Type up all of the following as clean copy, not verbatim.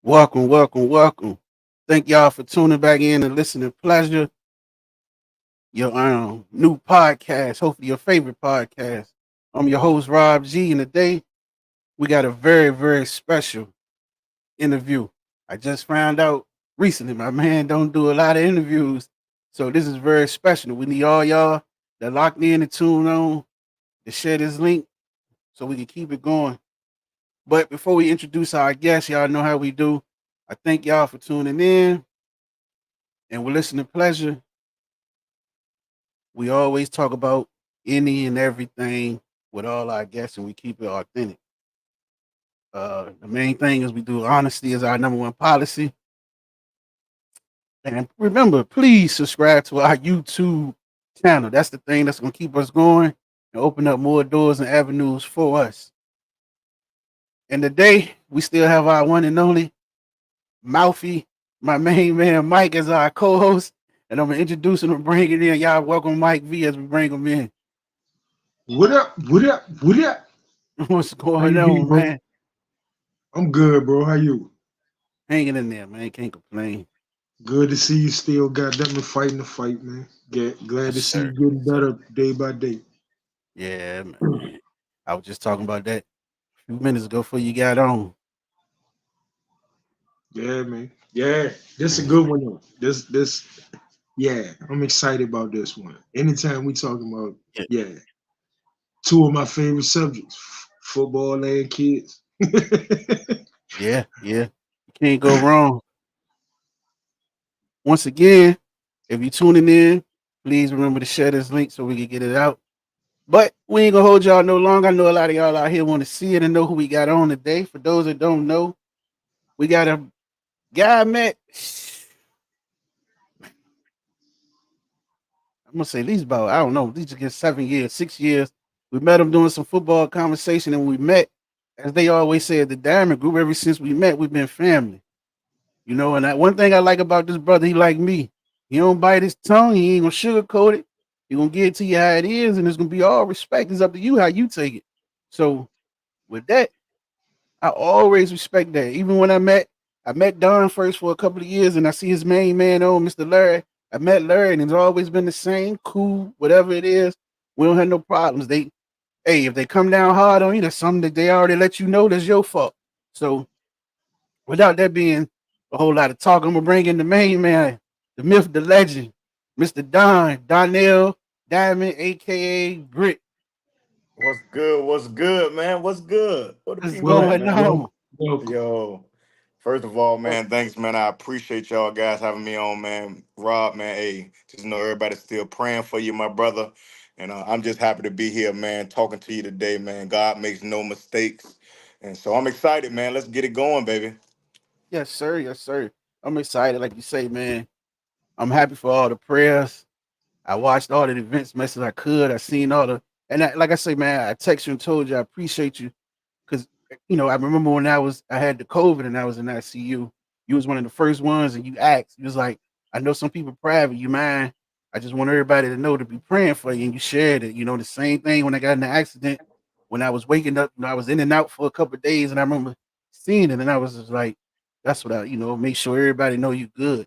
Welcome. Thank y'all for tuning back in and listening. Pleasure, your new podcast, hopefully your favorite podcast. I'm your host, Rob G, and today we got a very special interview. I just found out recently my man don't do a lot of interviews, so this is very special. We need all y'all that locked in and tuned on to share this link so we can keep it going. But before we introduce our guest, y'all know how we do. I thank y'all for tuning in and we're listening pleasure. We always talk about any and everything with all our guests and we keep it authentic. The main thing is we do honesty is our number one policy. And remember, please subscribe to our YouTube channel. That's the thing that's gonna keep us going and open up more doors and avenues for us. And today we still have our one and only Mouthy, my main man Mike as our co-host. And I'm gonna introduce him and bring it in. Y'all welcome Mike V as we bring him in. What up? What up? What up? What's How going you be, on, bro? man? I'm good, bro. How you? Hanging in there, man. Can't complain. Good to see you still goddamn it fighting the fight, man. Glad Yes, to see you sir. getting Yes, sir. better day by day. Yeah, man. I was just talking about that a few minutes ago before you got on. Yeah, man. Yeah, this a good one though. Yeah, I'm excited about this one. Anytime we talking about, Yeah, yeah, two of my favorite subjects, football and kids. yeah. You can't go wrong. Once again, if you're tuning in, please remember to share this link so we can get it out. But we ain't gonna hold y'all no longer. I know a lot of y'all out here want to see it and know who we got on today. For those that don't know, we got a guy I met. I'm gonna say at least about I don't know, at least again 7 years, 6 years. We met him doing some football conversation, and we met, as they always say at the Diamond Group. Ever since we met, we've been family. And one thing I like about this brother, he like me. He don't bite his tongue. He ain't gonna sugarcoat it. He gonna get it to you how it is, and it's gonna be all respect. It's up to you how you take it. So with that, I always respect that. Even when I met Don first for a couple of years, and I see his main man on Mr. Larry. I met Larry, and it's always been the same, cool, whatever it is. We don't have no problems. Hey, if they come down hard on you, that's something that they already let you know that's your fault. So without that being a whole lot of talk, I'm gonna bring in the main man, the myth, the legend, Mr. Donnell Diamond, aka Britt. What's good? What's good, man? What's good? What the What's people at, going man? on? Welcome. Yo, first of all, man, thanks, man. I appreciate y'all guys having me on, man. Rob, man, hey, just know everybody's still praying for you, my brother. And I'm just happy to be here, man, talking to you today, man. God makes no mistakes. And so I'm excited, man. Let's get it going, baby. Yes, sir. Yes, sir. I'm excited, like you say, man. I'm happy for all the prayers. I watched all the events as much as I could. I seen all the, and like I say, man, I texted you and told you I appreciate you because I remember when I had the COVID and I was in ICU. You was one of the first ones, and you asked. You was like, I know some people private. You mind? I just want everybody to know to be praying for you, and you shared it. The same thing when I got in the accident. When I was waking up, I was in and out for a couple of days, and I remember seeing it, and I was just like, that's what make sure everybody know you good.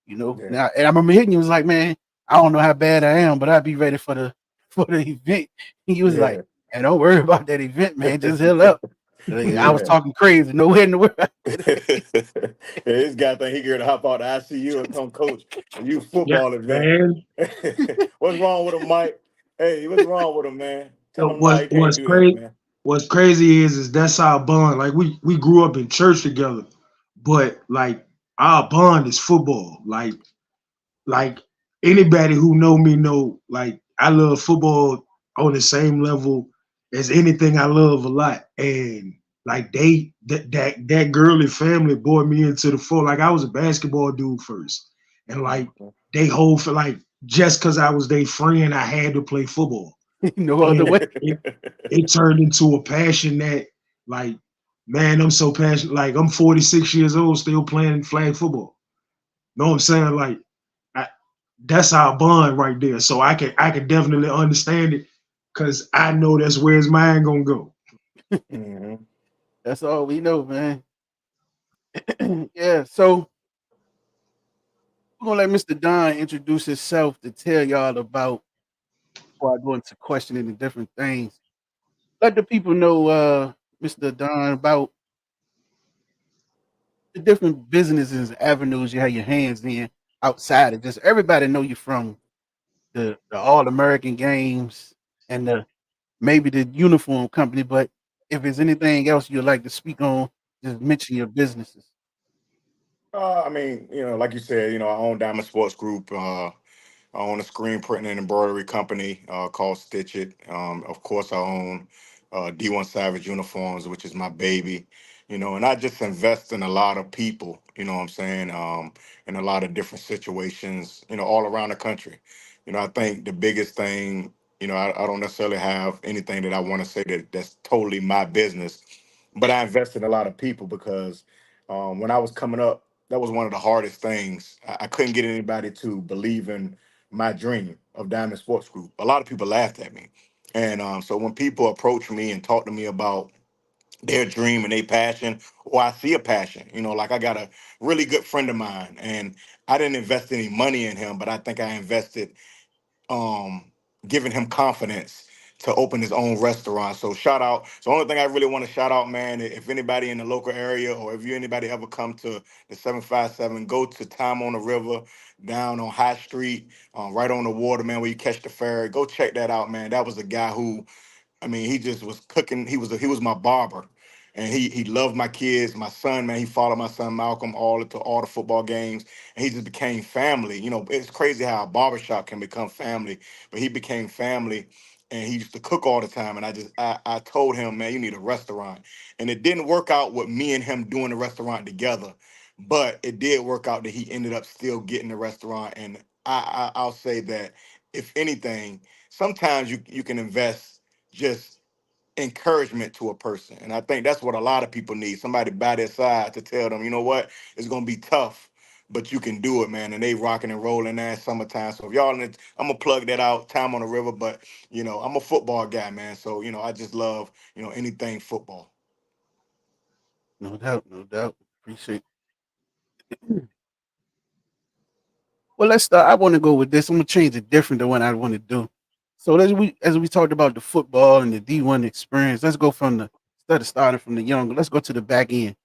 Yeah. Now, and I remember hitting you was like, man, I don't know how bad I am, but I'd be ready for the for the event. He was like, Yeah. and don't worry about that event, man. Just heal up. Like, I was Yeah. talking crazy. No way in the world. Yeah, this guy think he going to hop out the ICU and come coach a youth Yeah, football event. man. What's wrong with him, Mike? Hey, what's wrong with him, man? Tell him no, What's he can't what's do that, crazy? man. What's crazy is that's our bond. Like we grew up in church together, but like our bond is football. Like anybody who know me know like I love football on the same level as anything I love a lot. And like that girly family brought me into the fold. Like I was a basketball dude first. And like Mhm. they whole for like just cause I was their friend, I had to play football. No other And way. it turned into a passion that like man, I'm so passionate. Like I'm 46 years old, still playing flag football. Know what I'm saying? Like I, that's our bond right there. So I can definitely understand it because I know that's where his mind gonna go. Mhm. That's all we know, man. Yeah, so we're gonna let Mr. Don introduce himself to tell y'all about before I go into questioning the different things. Let the people know, Mr. Don, about the different businesses and avenues you have your hands in outside of just everybody know you from the All American games and the maybe the uniform company, but if there's anything else you'd like to speak on, just mention your businesses. I mean, like you said, I own Diamond Sports Group. I own a screen printing and embroidery company called Stitch It. Of course, I own D1 Savage Uniforms, which is my baby. And I just invest in a lot of people. You know what I'm saying? In a lot of different situations. All around the country. I think the biggest thing. I don't necessarily have anything that I want to say that's totally my business, but I invest in a lot of people because when I was coming up, that was one of the hardest things. I couldn't get anybody to believe in my dream of Diamond Sports Group. A lot of people laughed at me. And so when people approach me and talk to me about their dream and their passion, or I see a passion, like I got a really good friend of mine, and I didn't invest any money in him, but I think I invested um giving him confidence to open his own restaurant. So shout out. So the only thing I really want to shout out, man, if anybody in the local area or if you anybody ever come to the 757, go to Time on the River down on High Street, right on the water, man, where you catch the ferry. Go check that out, man. That was a guy who I mean, he just was cooking. He was my barber, and he loved my kids. My son, man, he followed my son Malcolm to all the football games, and he just became family. It's crazy how a barbershop can become family, but he became family, and he used to cook all the time. And I told him, man, you need a restaurant, and it didn't work out with me and him doing the restaurant together, but it did work out that he ended up still getting the restaurant. And I'll say that if anything, sometimes you can invest just encouragement to a person. And I think that's what a lot of people need. Somebody by their side to tell them, you know what, it's gonna be tough, but you can do it, man. And they rocking and rolling that summertime. So if y'all I'm gonna plug that out, Time on the River. But I'm a football guy, man. So, I just love, anything football. No doubt, no doubt. Appreciate. Well, let's start. I want to go with this. I'm gonna change it different than what I want to do. So as we talked about the football and the D1 experience, let's go from the instead of starting from the younger. Let's go to the back end.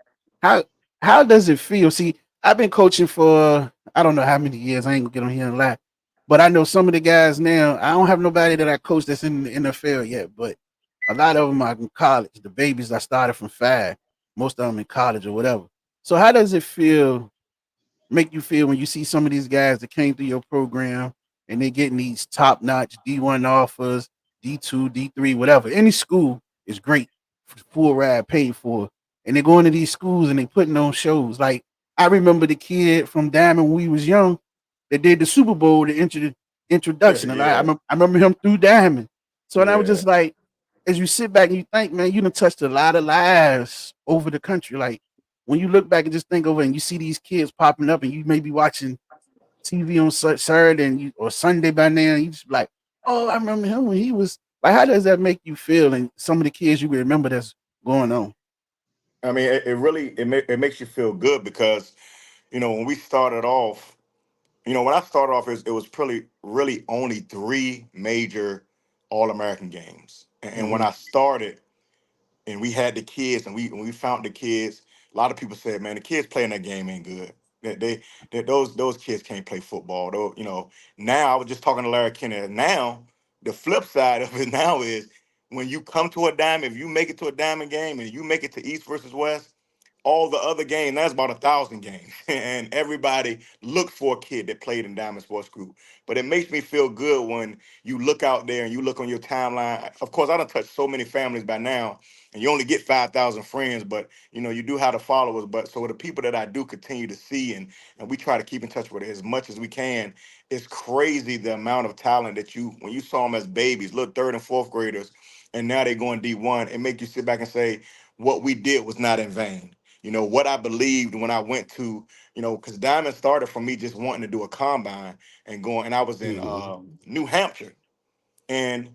How how does it feel? See, I've been coaching for I don't know how many years. I ain't gonna get on here and lie, but I know some of the guys now. I don't have nobody that I coach that's in the NFL yet, but a lot of them are in college. The babies I started from 5, most of them in college or whatever. So how does it feel make you feel when you see some of these guys that came through your program and they're getting these top notch D1 offers, D2, D3, whatever. Any school is great, full ride paid for. And they're going to these schools and they putting on shows. Like I remember the kid from Diamond when we was young that did the Super Bowl, the introduction. And Yeah, I remember him through Diamond. So and I was yeah. just like, as you sit back and you think, man, you done touched a lot of lives over the country. Like when you look back and just think over and you see these kids popping up and you may be watching TV on Saturday or Sunday by now, and you just be like, oh, I remember him when he was like, how does that make you feel? And some of the kids you remember that's going on. I mean, it really it makes you feel good because when we started off, when I started off, it was really only three major All American games. And when Mm-hmm. I started, and we had the kids, and when we found the kids, a lot of people said, "Man, the kids playing that game ain't good. Those kids can't play football." Though, now I was just talking to Larry Kennedy. Now the flip side of it now is when you come to a diamond, if you make it to a diamond game and you make it to East versus West, all the other games, that's about 1,000 games. And everybody looks for a kid that played in Diamond Sports Group. But it makes me feel good when you look out there and you look on your timeline. Of course, I done touched so many families by now, and you only get 5,000 friends, but you do have the followers. But so the people that I do continue to see, and we try to keep in touch with it as much as we can, it's crazy the amount of talent that when you saw them as babies, little third and fourth graders, and now they're going D1, it make you sit back and say, what we did was not in vain. What I believed when I went to, because Diamond started from me just wanting to do a combine and going, and I was in Mm-hmm. New Hampshire. And,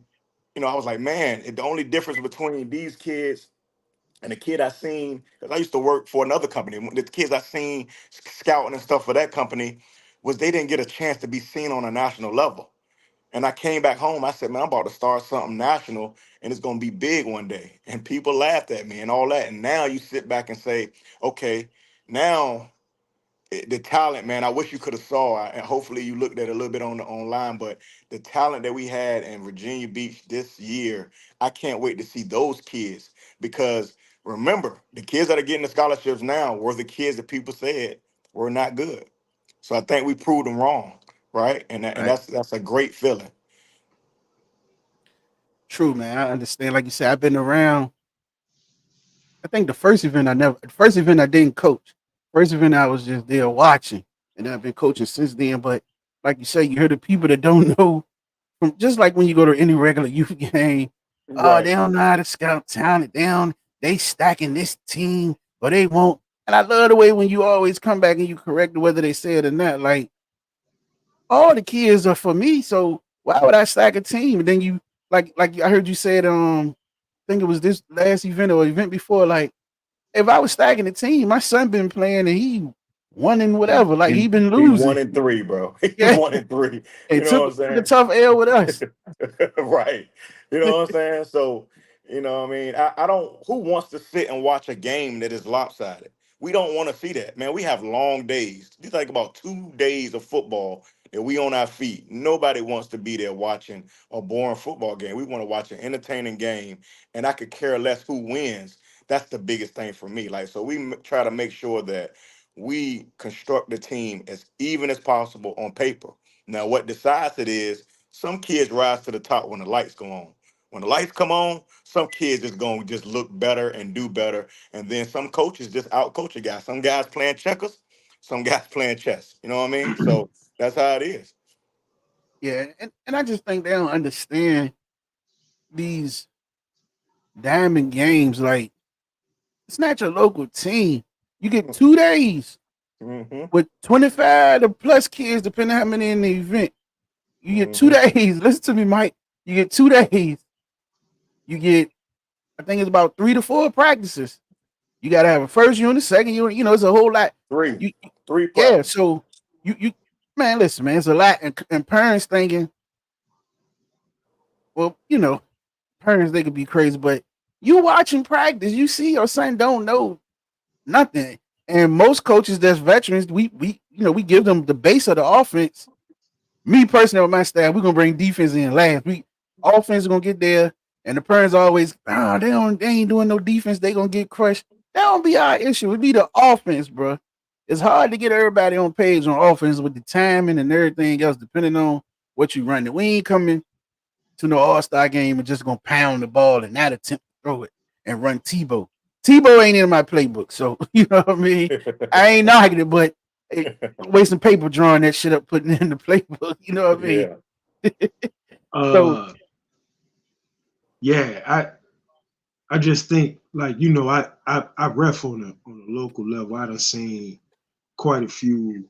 I was like, man, the only difference between these kids And the kid I seen, because I used to work for another company, the kids I seen scouting and stuff for that company was they didn't get a chance to be seen on a national level. And I came back home. I said, man, I'm about to start something national and it's going to be big one day. And people laughed at me and all that. And now you sit back and say, okay, now the talent, man, I wish you could have saw, and hopefully you looked at it a little bit on the online, but the talent that we had in Virginia Beach this year, I can't wait to see those kids because remember, the kids that are getting the scholarships now were the kids that people said were not good. So I think we proved them wrong, right? And Right. that's a great feeling. True, man. I understand. Like you said, I've been around. I think the first event I didn't coach. First event I was just there watching, and I've been coaching since then. But like you say, you hear the people that don't know from just like when you go to any regular youth game. Oh, Right. they don't know how to scout talent. They stacking this team, but they won't. And I love the way when you always come back and you correct whether they say it or not. Like all the kids are for me, so why would I stack a team? And then you like I heard you said I think it was this last event or event before. Like if I was stacking a team, my son been playing and he won and He, whatever. Like he, he been he one losing. and three, bro. He Yeah, 1 and 3. and You know what I'm took a saying? tough L with us. Right. You know what I'm saying? So, you know what I mean? I don't, who wants to sit and watch a game that is lopsided? We don't want to see that, man. We have long days. You think about 2 days of football that we on our feet. Nobody wants to be there watching a boring football game. We want to watch an entertaining game, and I could care less who wins. That's the biggest thing for me. Like, so we try to make sure that we construct the team as even as possible on paper. Now, what decides it is some kids rise to the top when the lights go on. When the lights come on, some kids just going to just look better and do better. And then some coaches just out coach a guy. Some guys playing checkers, some guys playing chess. You know what I mean? So that's how it is. Yeah, and I just think they don't understand these diamond games. Like it's not your local team. You get 2 days Mm-hmm. with 25 to plus kids, depending on how many in the event. You get two Mm-hmm. days. Listen to me, Mike. You get 2 days. You get, I think it's about 3 to 4 practices. You got to have a first unit, second unit. You know, it's a whole lot. Three. You Three yeah. practices. So you man, listen, man, it's a lot. And parents thinking, well, parents they could be crazy, but you watching practice, you see your son don't know nothing. And most coaches that's veterans, we give them the base of the offense. Me personally with my staff, we're gonna bring defense in last. We offense is gonna get there, and the parents always, they ain't doing no defense, they gonna get crushed. That don't be our issue. It be the offense, bro. It's hard to get everybody on page on offense with the timing and everything else, depending on what you run. We ain't coming to no all-star game and just gonna pound the ball and not attempt to throw it and run Tebow. Tebow ain't in my playbook, so you know what I mean. I ain't knocking it, but hey, wasting paper drawing that shit up, putting it in the playbook. You know what I mean? Yeah. So uh yeah, I just think like I ref on a local level. I done seen quite a few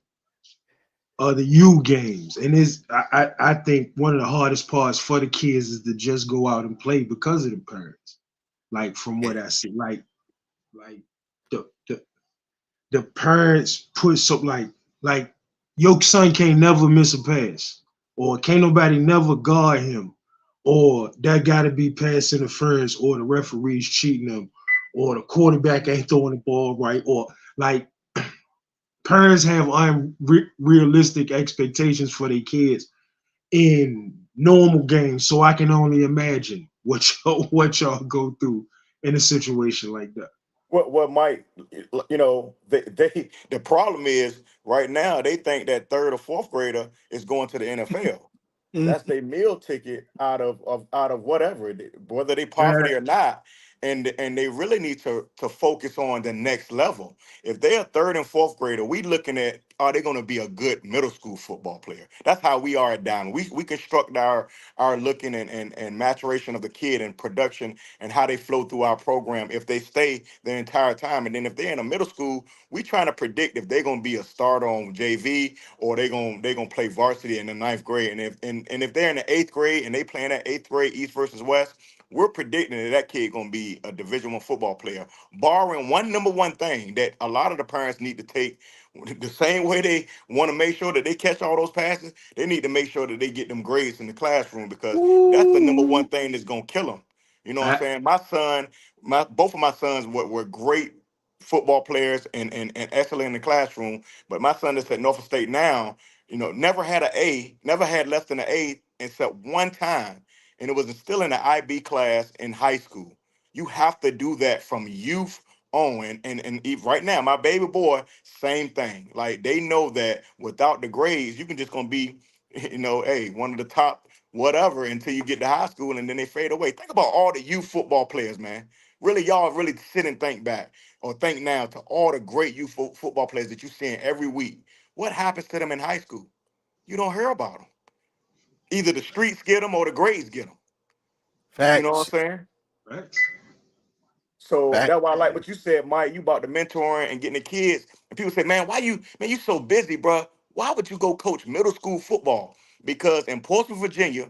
the U games, and I think one of the hardest parts for the kids is to just go out and play because of the parents. Like from yeah, what I see, like the the the parents put something like your son can't never miss a pass, or can't nobody never guard him, or that got to be pass interference, or the referee's cheating them, or the quarterback ain't throwing the ball right, or like parents have unrealistic expectations for their kids in normal games. So I can only imagine what y'all go through in a situation like that. What might, they the problem is right now they think that third or fourth grader is going to the NFL. That's mhm, their meal ticket out of whatever whether they Uh, poverty or not, and they really need to focus on the next level. If they're a third and fourth grader, we looking at are they going to be a good middle school football player? That's how we are at Down. We construct our looking and maturation of the kid and production and how they flow through our program if they stay the entire time. And then if they're in a middle school, we trying to predict if they're going to be a starter on JV or they gonna play varsity in the ninth grade. And if they're in the eighth grade and they playing that eighth grade East versus West, we're predicting that that kid gonna be a Division I football player, barring one number one thing that a lot of the parents need to take. The same way they want to make sure that they catch all those passes, they need to make sure that they get them grades in the classroom, because that's the number one Ooh, thing that's gonna kill them. You know what I'm I, saying? My son, my both of my sons were great football players and excellent in the classroom. But my son that's at Norfolk State now, never had an A, never had less than an A except one time, and it was still in the IB class in high school. You have to do that from youth on, right now, my baby boy, same thing. Like, they know that without the grades, you can just gonna be, hey, one of the top whatever until you get to high school, and then they fade away. Think about all the youth football players, man. Really, y'all really sit and think back or think now to all the great youth football players that you're seeing every week. What happens to them in high school? You don't hear about them. Either the streets get them or the grades get them. You know what facts, I'm saying? Facts. So facts. that's why I like what you said, Mike. You about the mentoring and getting the kids. And people say, man, you so busy, bro? Why would you go coach middle school football? Because in Portsmouth, Virginia,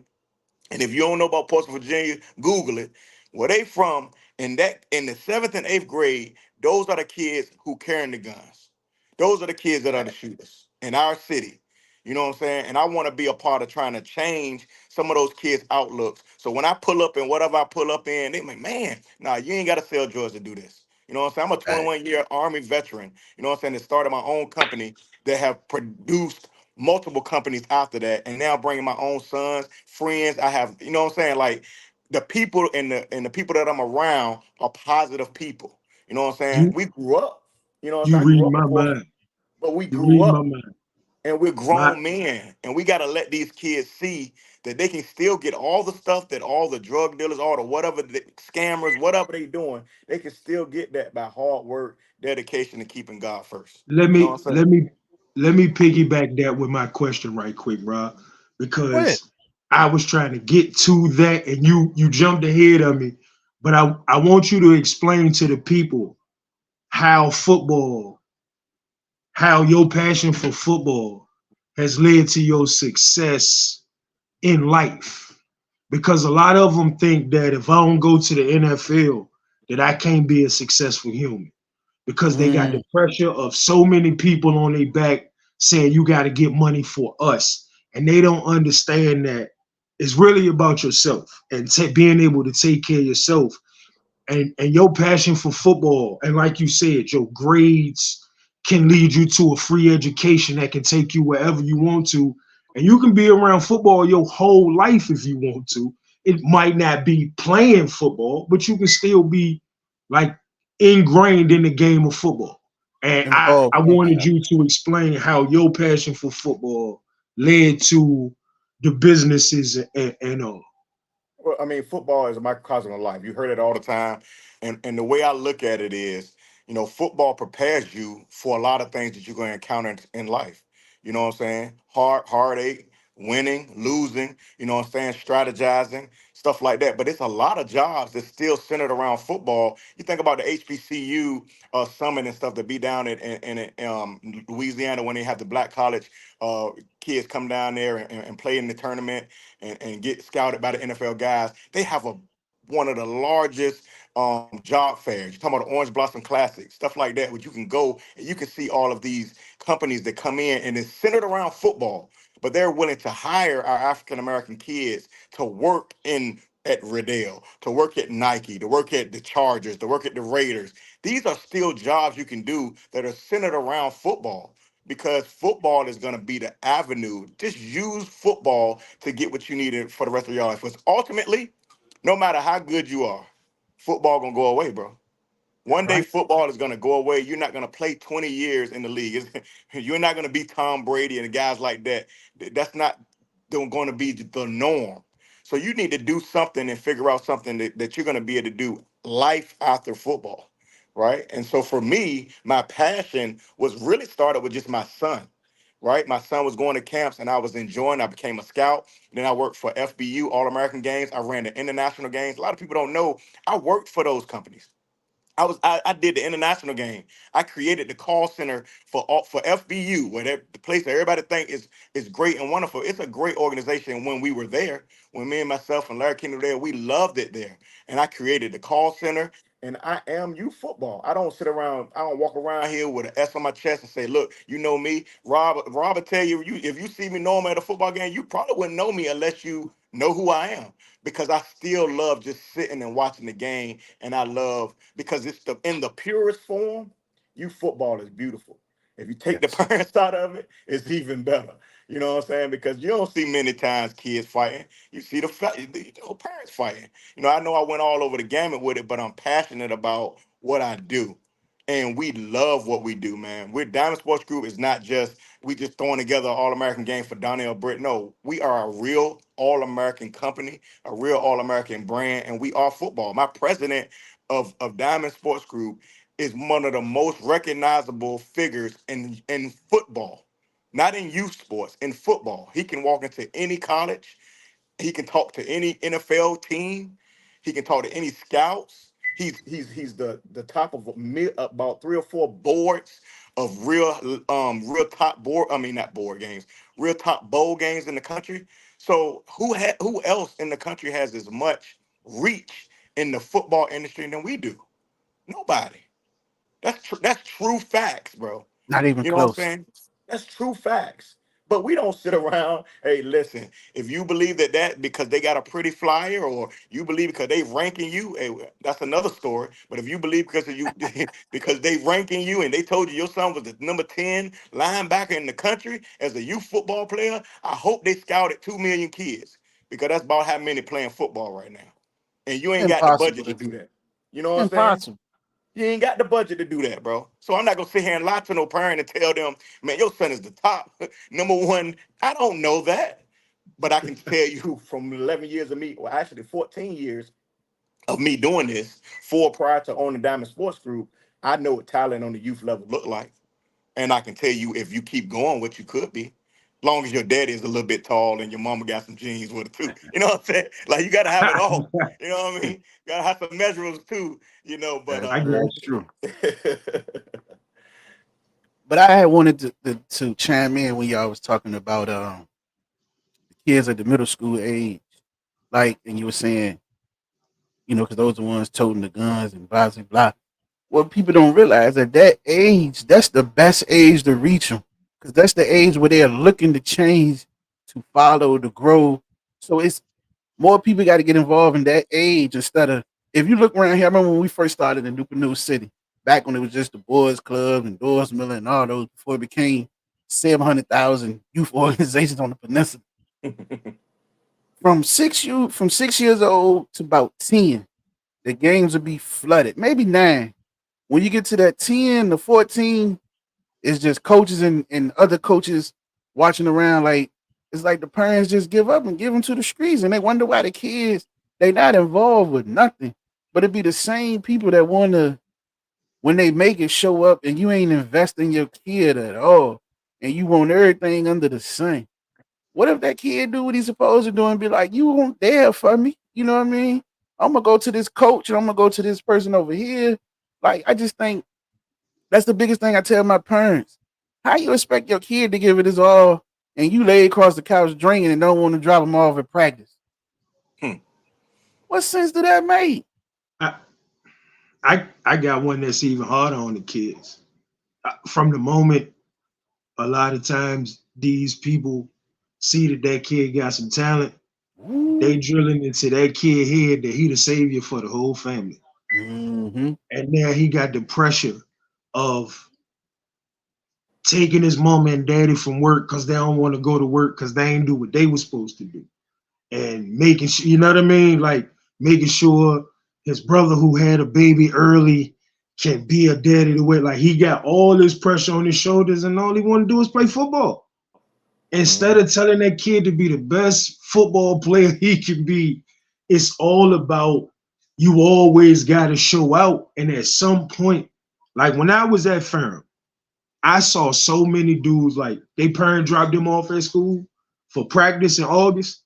and if you don't know about Portsmouth, Virginia, Google it. Where they from? In the seventh and eighth grade, those are the kids who carrying the guns. Those are the kids that are the shooters in our city. You know what I'm saying? And I want to be a part of trying to change some of those kids' outlooks. So when I pull up in whatever I pull up in, they like, man, nah, you ain't got to sell drugs to do this. You know what I'm saying? I'm a Facts. 21-year Army veteran. You know what I'm saying? That started my own company that have produced multiple companies after that, and now bringing my own sons, friends. I have, you know what I'm saying? Like, the people and the people that I'm around are positive people. You know what I'm saying? You We grew up. You know what I'm you saying? I grew read up in my Portsmouth, mind. but we You grew read my up mind. and we're My grown men, and we got to let these kids see that they can still get all the stuff that all the drug dealers, all the whatever the scammers, whatever they doing, they can still get that by hard work, dedication, and keeping God first. let You know what me I'm saying? let me let me piggyback that with my question right quick, Rob, Go ahead. because I was trying to get to that and you jumped ahead of me. But I want you to explain to the people how football, how your passion for football has led to your success in life. Because a lot of them think that if I don't go to the NFL, that I can't be a successful human because they got Mm, the pressure of so many people on their back saying you got to get money for us. And they don't understand that it's really about yourself and being able to take care of yourself and your passion for football. And like you said, your grades can lead you to a free education that can take you wherever you want to. And you can be around football your whole life if you want to. It might not be playing football, but you can still be like ingrained in the game of football. And I involved wanted somehow. you to explain how your passion for football led to the businesses and all. Well, I mean, football is a microcosm of life. You heard it all the time. And the way I look at it is, football prepares you for a lot of things that you're going to encounter in life. You know what I'm saying? Heartache, winning, losing, you know what I'm saying? Strategizing, stuff like that. But it's a lot of jobs that's still centered around football. You think about the HBCU summit and stuff that be down in Louisiana when they have the black college uh, kids come down there and play in the tournament and get scouted by the NFL guys. They have one of the largest job fairs. You're talking about the Orange Blossom Classic, stuff like that, where you can go and you can see all of these companies that come in and it's centered around football, but they're willing to hire our African American kids to work in at Riddell, to work at Nike, to work at the Chargers, to work at the Raiders. These are still jobs you can do that are centered around football because football is going to be the avenue. Just use football to get what you needed for the rest of your life. Because ultimately, no matter how good you are, football gonna go away, bro. One day Right? football is gonna go away. You're not gonna play 20 years in the league. You're not gonna be Tom Brady and guys like that. That's not going to be the norm. So you need to do something and figure out something that you're gonna be able to do life after football, right? And so for me, my passion was really started with just my son. Right, my son was going to camps and I was enjoying. I became a scout. Then I worked for FBU All American Games. I ran the international games. A lot of people don't know I worked for those companies. I did the international game. I created the call center for FBU, where the place that everybody think is great and wonderful. It's a great organization. When we were there, when me and myself and Larry King were there, we loved it there. And I created the call center. And I am you football. I don't sit around. I don't walk around here with an S on my chest and say, "Look, you know me." Rob will tell you, if you see me normal at a football game, you probably wouldn't know me unless you know who I am, because I still love just sitting and watching the game, and I love because it's the in the purest form. You football is beautiful. If you take the Yes. parents out of it, it's even better. You know what I'm saying? Because you don't see many times kids fighting. You see parents fighting. I know I went all over the gamut with it, but I'm passionate about what I do. And we love what we do, man. We're Diamond Sports Group is not just we just throwing together an all-American game for Donnell Britt. No, we are a real all-American company, a real all-American brand, and we are football. My president of Diamond Sports Group is one of the most recognizable figures in football, not in youth sports, in football. He can walk into any college. He can talk to any NFL team. He can talk to any scouts. He's the top of about 3 or 4 boards of real top board. I mean, not board games, real top bowl games in the country. So who else in the country has as much reach in the football industry than we do? Nobody. That's true facts, bro. Not even You know what I'm close. saying? That's true facts. But we don't sit around. Hey, listen. If you believe that because they got a pretty flyer, or you believe because they ranking you, hey, well, that's another story. But if you believe because of you, because they ranking you and they told you your son was the number 10 linebacker in the country as a youth football player, I hope they scouted 2 million kids, because that's about how many playing football right now. And you ain't got the budget Impossible to to do do. that. You know what I'm saying? Impossible. You ain't got the budget to do that, bro. So I'm not gonna sit here and lie to no parent and tell them, man, your son is the top number one. I don't know that, but I can tell you from 11 years of me, well, actually 14 years of me doing this, 4 prior to owning Diamond Sports Group, I know what talent on the youth level look like. And I can tell you, if you keep going, what you could be. Long as your daddy is a little bit tall and your mama got some genes with it too. You know what I'm saying? Like, you gotta have it all. You know what I mean? You gotta have some measurables too, but That's I got very you. true. But I had wanted to chime in when y'all was talking about the kids at the middle school age, like, and you were saying, because those are the ones toting the guns and blah blah blah. What people don't realize at that age, that's the best age to reach them, because that's the age where they're looking to change, to follow, to grow. So it's more people got to get involved in that age instead of, if you look around here. I remember when we first started in Newport News City, back when it was just the Boys Club and Doors Miller and all those, before it became 700,000 youth organizations on the peninsula. From 6 years old to about 10, the games would be flooded, maybe 9. When you get to that 10 to 14, it's just coaches and other coaches watching around. Like, it's like the parents just give up and give them to the streets, and they wonder why the kids, they not involved with nothing. But it be the same people that want to, when they make it, show up, and you ain't investing your kid at all, and you want everything under the sun. What if that kid do what he's supposed to do and be like, you weren't there for me? You know what I mean? I'm gonna go to this coach and I'm gonna go to this person over here. Like, I just think that's the biggest thing I tell my parents. How you expect your kid to give it his all, and you lay across the couch drinking and don't want to drop him off at practice? Hmm. What sense do that make? I, I got one that's even harder on the kids. From the moment, a lot of times these people see that that kid got some talent, they Ooh. drilling into that kid head that he the savior for the whole family. Mm-hmm. And now he got the pressure of taking his mom and daddy from work because they don't want to go to work because they ain't do what they was supposed to do. And making sure, you know what I mean? Like, making sure his brother who had a baby early can be a daddy the way, like, he got all this pressure on his shoulders and all he want to do is play football. Instead Mhm. of telling that kid to be the best football player he can be, it's all about, you always got to show out. And at some point, like when I was at Ferrum, I saw so many dudes, like, they parent dropped them off at school for practice in August.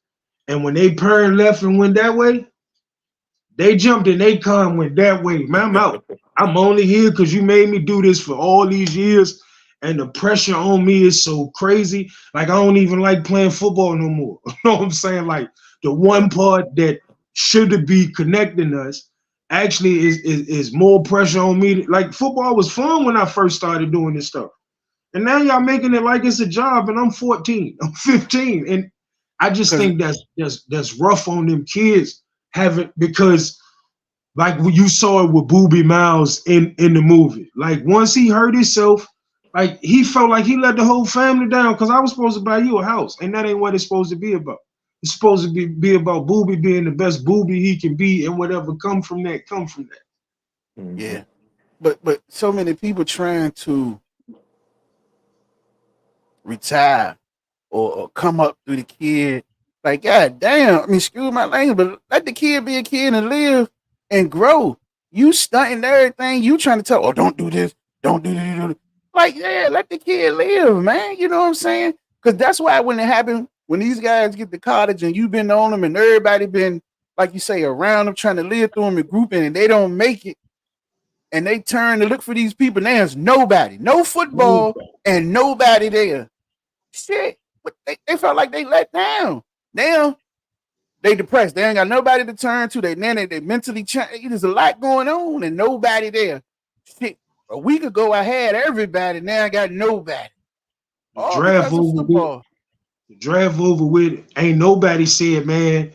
And when they parent left and went that way, they jumped in they car and went that way. Man, I'm out. I'm only here because you made me do this for all these years, and the pressure on me is so crazy. Like I don't even like playing football no more. You know what I'm saying? Like the Yeah. one part that should be connecting us actually is more pressure on me. Like football was fun when I first started doing this stuff. And now y'all making it like it's a job, and I'm 14, I'm 15. And I just Because think that's rough on them kids having because like you saw it with Booby Miles in the movie. Like once he hurt himself, like he felt like he let the whole family down because I was supposed to buy you a house, and that ain't what it's supposed to be about. It's supposed to be about Booby being the best Booby he can be, and whatever come from that, come from that. Mhm. yeah, but so many people trying to retire or come up through the kid. Like, God damn, I mean, excuse my language, but let the kid be a kid and live and grow. You stunting everything. You trying to tell, oh, don't do this, don't do this. Like, yeah, let the kid live, man. You know what I'm saying? Because that's why when it happened, when these guys get to college and you've been on them and everybody been, like you say, around them trying to live through them and grouping and they don't make it and they turn to look for these people, and there's nobody, no football and nobody there. Shit, but they felt like they let down. Now they depressed. They ain't got nobody to turn to. They mentally change. There's a lot going on and nobody there. Shit, a week ago I had everybody. Now I got nobody. The All draft because of over with. football. The draft over with. Ain't nobody said, man,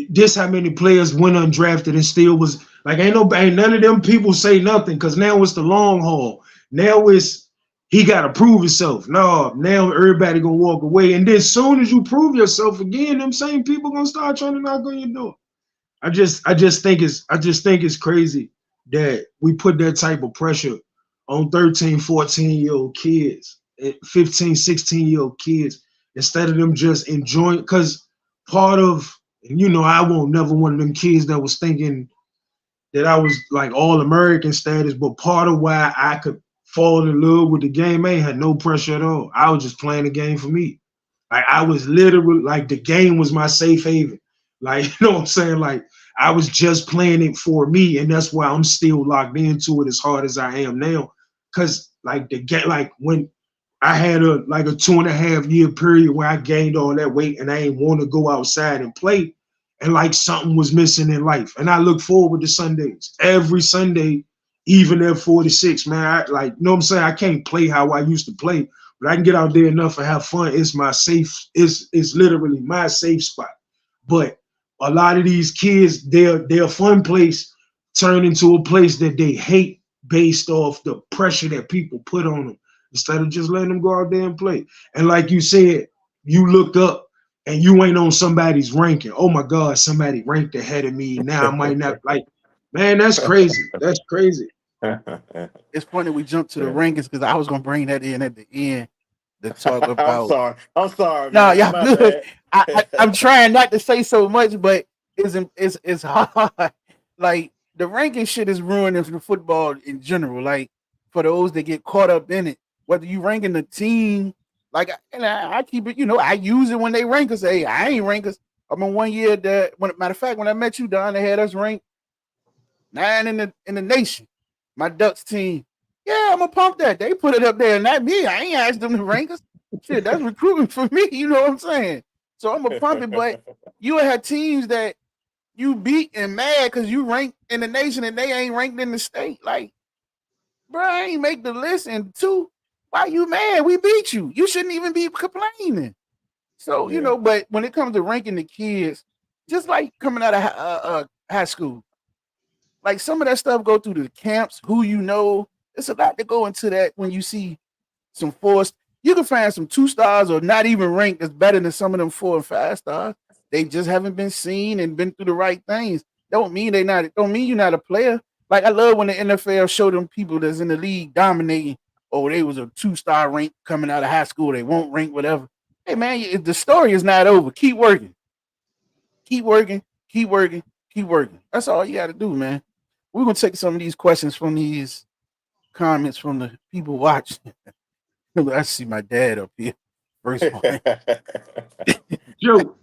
this how many players went undrafted and still was like ain't none of them people say nothing because now it's the long haul. Now it's he gotta prove himself. No, now everybody gonna walk away. And then soon as you prove yourself again, them same people gonna start trying to knock on your door. I just think it's crazy that we put that type of pressure on 13, 14-year-old kids, 15, 16-year-old kids, instead of them just enjoying because part of I won't never one of them kids that was thinking that I was like all American status, but part of why I could fall in love with the game, I ain't had no pressure at all. I was just playing the game for me. Like I was literally like the game was my safe haven. Like, you know what I'm saying? Like I was just playing it for me, and that's why I'm still locked into it as hard as I am now. Cause like the game, like when I had a 2.5 year period where I gained all that weight and I ain't want to go outside and play, and like something was missing in life. And I look forward to Sundays. Every Sunday, even at 46, man, I like, you know what I'm saying? I can't play how I used to play, but I can get out there enough and have fun. It's my safe, it's literally my safe spot. But a lot of these kids, their fun place turn into a place that they hate based off the pressure that people put on them instead of just letting them go out there and play. And like you said, you look up and you ain't on somebody's ranking. Oh my God, somebody ranked ahead of me. Now I might not like, man, that's crazy. That's crazy. It's funny we jumped to the rankings because I was gonna bring that in at the end to talk I'm about. sorry. I'm sorry, No, man. y'all My good. bad. I'm trying not to say so much, but it's hard. Like the ranking shit is ruining for football in general. Like for those that get caught up in it, whether you ranking the team, like and I keep it, I use it when they rank us. Hey, I ain't rank us. I'm in one year that matter of fact, when I met you, Don, they had us ranked 9 in the nation. My Ducks team. Yeah, I'm gonna pump that. They put it up there, not me. I ain't asked them to rank us. Shit, that's recruiting for me. You know what I'm saying? So I'm gonna pump it. But you have teams that you beat and mad because you ranked in the nation and they ain't ranked in the state. Like, bro, I ain't make the list. And two, why you mad? We beat you. You shouldn't even be complaining. So Yeah. but when it comes to ranking the kids, just like coming out of high school, like some of that stuff go through the camps, who you know. It's a lot to go into that when you see some fours. You can find some 2 stars or not even ranked that's better than some of them 4 and 5 stars. They just haven't been seen and been through the right things. Don't mean you're not a player. Like I love when the NFL show them people that's in the league dominating. Oh, they was a 2 star rank coming out of high school. They won't rank whatever. Hey man, the story is not over. Keep working. Keep working. Keep working. Keep working. That's all you got to do, man. We're gonna take some of these questions from these comments from the people watching. I see my dad up here. First one. Joe,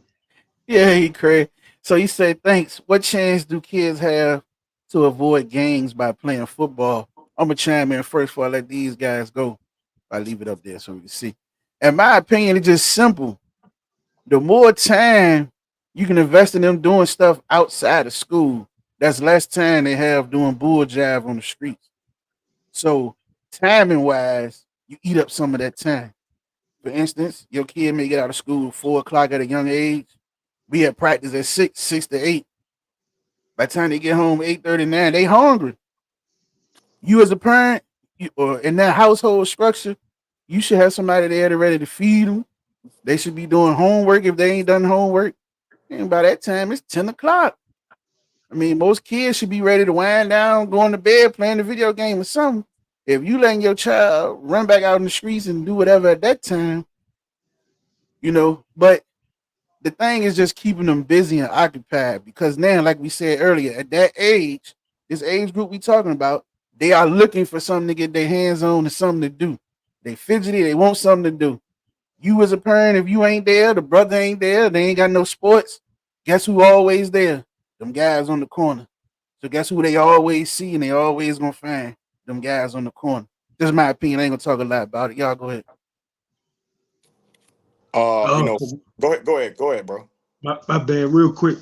Yeah, he crazy. So he said, thanks. What chance do kids have to avoid gangs by playing football. I'm gonna chime in first before I let these guys go. I leave it up there so we can see. In my opinion, it's just simple. The more time you can invest in them doing stuff outside of school, that's less time they have doing bull jive on the streets. So timing wise, you eat up some of that time. For instance, your kid may get out of school at 4 o'clock at a young age. We at practice at 6 to 8. By the time they get home 8:39, they hungry. You as a parent, or in that household structure, you should have somebody there to ready to feed them. They should be doing homework if they ain't done homework. And by that time, it's 10 o'clock. I mean, most kids should be ready to wind down, going to bed, playing the video game or something. If you letting your child run back out in the streets and do whatever at that time, but the thing is just keeping them busy and occupied because now, like we said earlier, at that age, this age group we talking about, they are looking for something to get their hands on and something to do. They fidgety, they want something to do. You as a parent, if you ain't there, the brother ain't there, they ain't got no sports. Guess who always there? Them guys on the corner. So guess who they always see and they always gonna find? Them guys on the corner. This is my opinion. I ain't gonna talk a lot about it. Y'all go ahead. You Uh, know, go ahead, bro. my bad, real quick.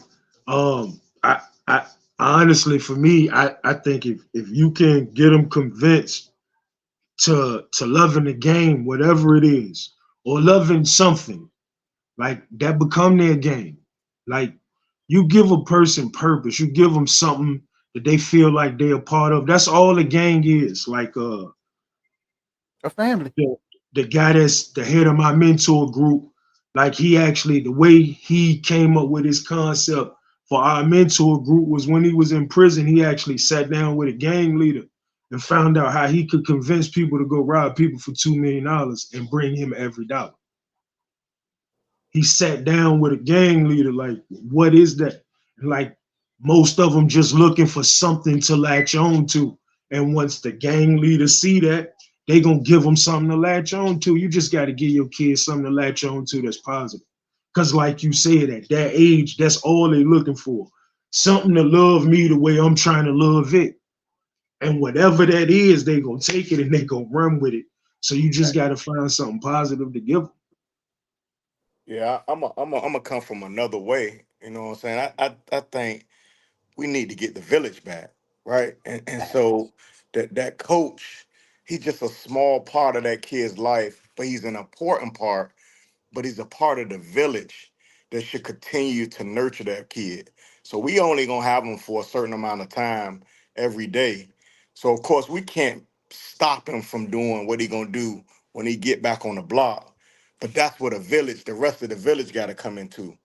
I honestly, for me, I think if you can get them convinced to loving the game, whatever it is, or loving something, like that become their game. Like you give a person purpose, you give them something that they feel like they're a part of. That's all the gang is. Like A family. the, the guy that's the head of my mentor group, like he actually, the way he came up with his concept for our mentor group was when he was in prison, he actually sat down with a gang leader and found out how he could convince people to go rob people for $2 million and bring him every dollar. He sat down with a gang leader, like, what is that? Like, most of them just looking for something to latch on to. And once the gang leaders see that, they gonna give them something to latch on to. You just got to give your kids something to latch on to that's positive. Because, like you said, at that age, that's all they looking for. Something to love me the way I'm trying to love it. And whatever that is, they gonna take it and they gonna run with it. So you just got to find something positive to give them. Yeah, I'm a come from another way. You know what I'm saying? I think we need to get the village back, right? And so that coach, he's just a small part of that kid's life, but he's an important part, but he's a part of the village that should continue to nurture that kid. So we only gonna have him for a certain amount of time every day. So of course we can't stop him from doing what he gonna do when he get back on the block. But that's what the rest of the village got to come into.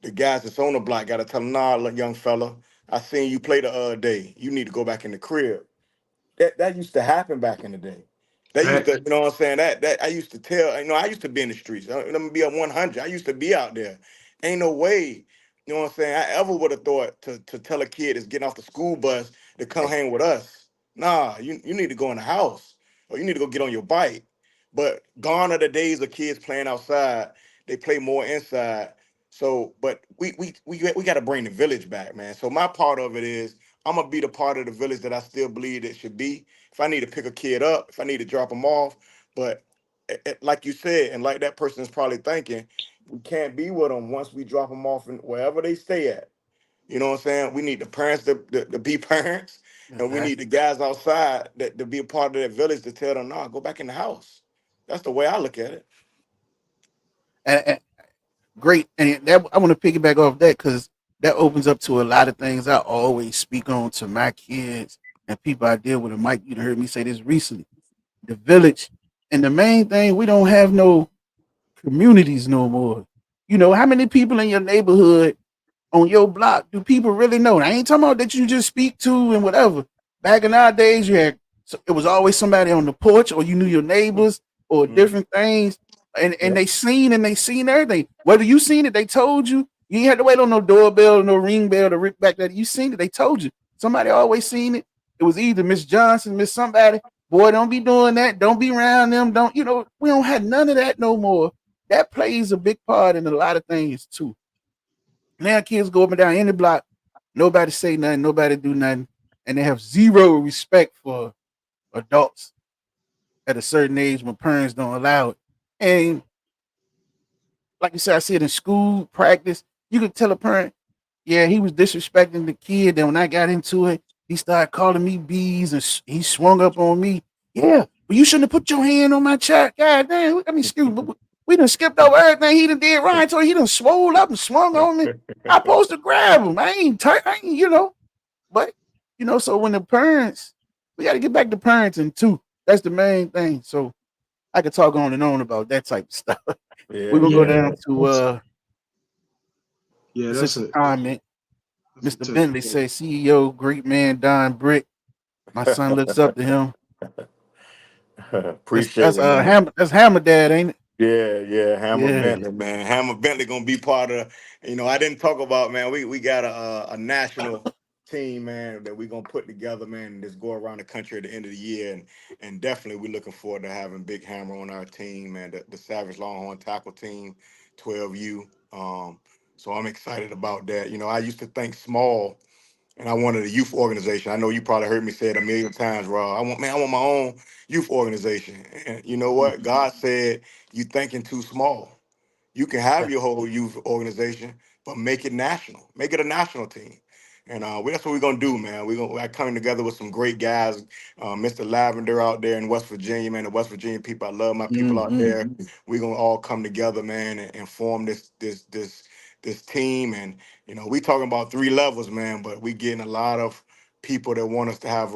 The guys that's on the block got to tell him, nah, look, young fella, I seen you play the other day. You need to go back in the crib. That used to happen back in the day. That used Fact. to, you know what I'm saying? That I used to tell, I used to be in the streets. Let me be a 100. I used to be out there. Ain't no way, you know what I'm saying? I ever would have thought to tell a kid that's getting off the school bus to come hang with us. Nah, you need to go in the house or you need to go get on your bike. But gone are the days of kids playing outside. They play more inside. So, but we got to bring the village back, man. So my part of it is I'm gonna be the part of the village that I still believe it should be. If I need to pick a kid up, if I need to drop them off, but like you said, and like that person is probably thinking, we can't be with them once we drop them off and wherever they stay at. You know what I'm saying? We need the parents to be parents, and we need Exactly. the guys outside that to be a part of that village to tell them, nah, go back in the house. That's the way I look at it. And great. And that I want to piggyback off that because that opens up to a lot of things I always speak on to my kids and people I deal with. And Mike, you heard me say this recently. The village. And the main thing, we don't have no communities no more. How many people in your neighborhood on your block do people really know? I ain't talking about that you just speak to and whatever. Back in our days, you had it was always somebody on the porch, or you knew your neighbors, or Mhm. different things, and Yep. they seen everything. Whether you seen it, they told you. You ain't had to wait on no doorbell or no ring bell to rip back that. You seen it, they told you. Somebody always seen it. It was either Miss Johnson, Miss somebody. Boy, don't be doing that. Don't be around them. Don't we don't have none of that no more. That plays a big part in a lot of things too. Now kids go up and down any block, nobody say nothing, nobody do nothing, and they have zero respect for adults at a certain age when parents don't allow it. And like you said, I see it in school practice. You could tell a parent, yeah, he was disrespecting the kid. Then when I got into it, he started calling me bees and he swung up on me. Yeah, but you shouldn't have put your hand on my child. God damn, I mean, excuse me, we done skipped over everything he done did. Ryan told he done swole up and swung on me. I supposed to grab him. I ain't tight. I ain't, but so when the parents, we got to get back to parenting too. That's the main thing. So I could talk on and on about that type of stuff. We're Yeah, gonna go Yeah, down to yeah, this is that's a a comment. that's a Mr. touchy Bentley point. says, CEO, great man, Don Britt. My son looks up to him. That's appreciate that's it, man. That's Hammer Dad, ain't it? Yeah, yeah, Hammer Yeah. Bentley, man. Hammer Bentley gonna be part of. I didn't talk about, man. We got a national team, man, that we gonna put together, man, and just go around the country at the end of the year, and definitely we're looking forward to having Big Hammer on our team, man. The Savage Longhorn Tackle Team, 12U. So I'm excited about that. I used to think small and I wanted a youth organization. I know you probably heard me say it a million times, Rob. I want my own youth organization. And you know what? Mhm. God said, you thinking too small. You can have your whole youth organization, but make it national. Make it a national team. And that's what we're gonna do, man. We're coming together with some great guys. Mr. Lavender out there in West Virginia, man. The West Virginia people, I love my people out Mhm. there. We're gonna all come together, man, and form this team. And we talking about three levels, man. But we getting a lot of people that want us to have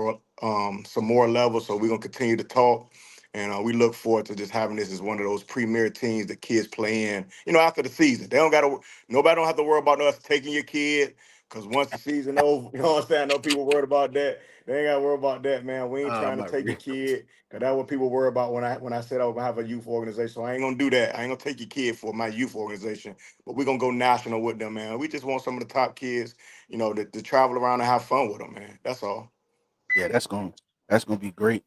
some more levels. So we're gonna continue to talk. And we look forward to just having this as one of those premier teams that kids play in. After the season, they don't got to. Nobody don't have to worry about us taking your kid. Cause once the season over, you know what I'm saying? I know people worried about that. They ain't got to worry about that, man. We ain't trying to My take your real. kid. Cause that's what people worry about when I said I was gonna have a youth organization. So I ain't gonna do that. I ain't gonna take your kid for my youth organization. But we're gonna go national with them, man. We just want some of the top kids, to travel around and have fun with them, man. That's all. Yeah, that's gonna be great.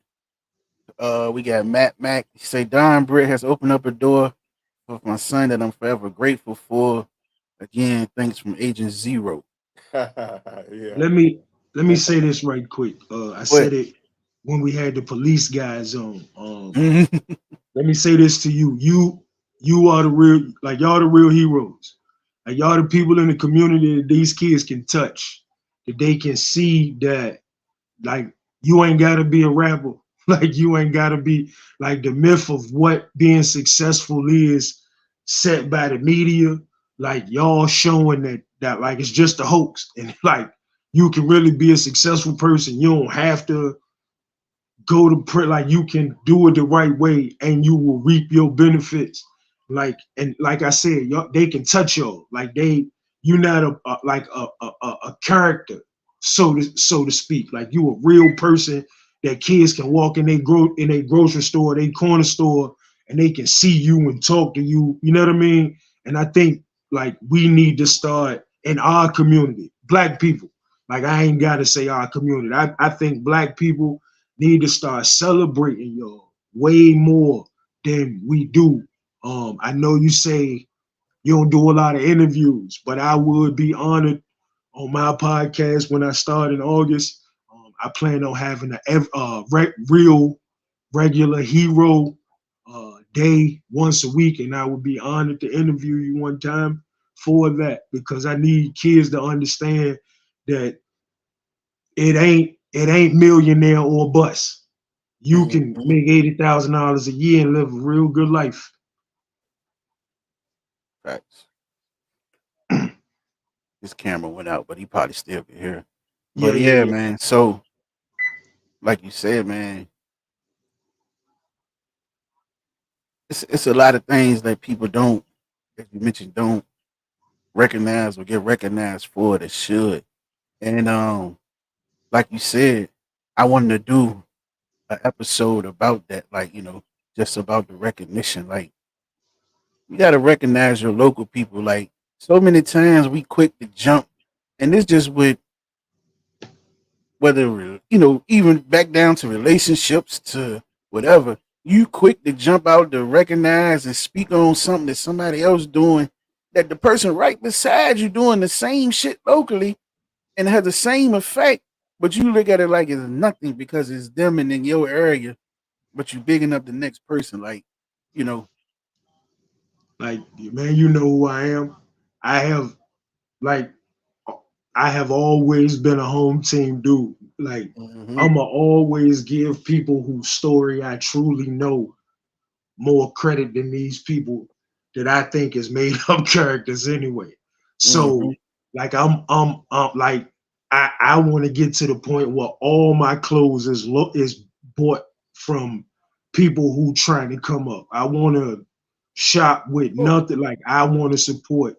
We got Matt Mac. He say Don Britt has opened up a door for my son that I'm forever grateful for. Again, thanks from Agent Zero. Yeah. Let me let me say this right quick. I said What? it when we had the police guys on. Mhm. Let me say this to you. You are the real, like y'all the real heroes. Like y'all the people in the community that these kids can touch. That they can see that like you ain't gotta be a rapper. Like you ain't gotta be like the myth of what being successful is set by the media. Like y'all showing that like it's just a hoax. And like you can really be a successful person. You don't have to go to print, like you can do it the right way and you will reap your benefits. Like, and like I said, y'all, they can touch y'all. Like you're not like a character, so to speak. Like you a real person that kids can walk in a grocery store, they corner store, and they can see you and talk to you. You know what I mean? And I think like we need to start in our community, black people. Like I ain't gotta say our community. I think black people need to start celebrating y'all way more than we do. I know you say you don't do a lot of interviews, but I would be honored on my podcast when I start in August. I plan on having a real regular hero day once a week, and I would be honored to interview you one time for that because I need kids to understand that it ain't millionaire or bust. You can Mhm. make $80,000 a year and live a real good life. Facts. His camera went out, but he probably still can hear. Yeah, But yeah, yeah, yeah. man. So, like you said, man, it's a lot of things that people don't, as you mentioned, don't recognize or get recognized for that should. And like you said, I wanted to do an episode about that, like just about the recognition. Like you got to recognize your local people. Like so many times we quick to jump, and this just with whether even back down to relationships to whatever. You quick to jump out to recognize and speak on something that somebody else doing that the person right beside you doing the same shit locally and has the same effect. but you look at it like it's nothing because it's them and in your area, but you bigging up the next person, like, you know. Like, man, you know who I am. I have like I have always been a home team dude. Like Mm-hmm. I'ma always give people whose story I truly know more credit than these people that I think is made up characters anyway. Mm-hmm. So like I'm like I want to get to the point where all my clothes is bought from people who trying to come up. I want to shop with Oh, nothing. Like I want to support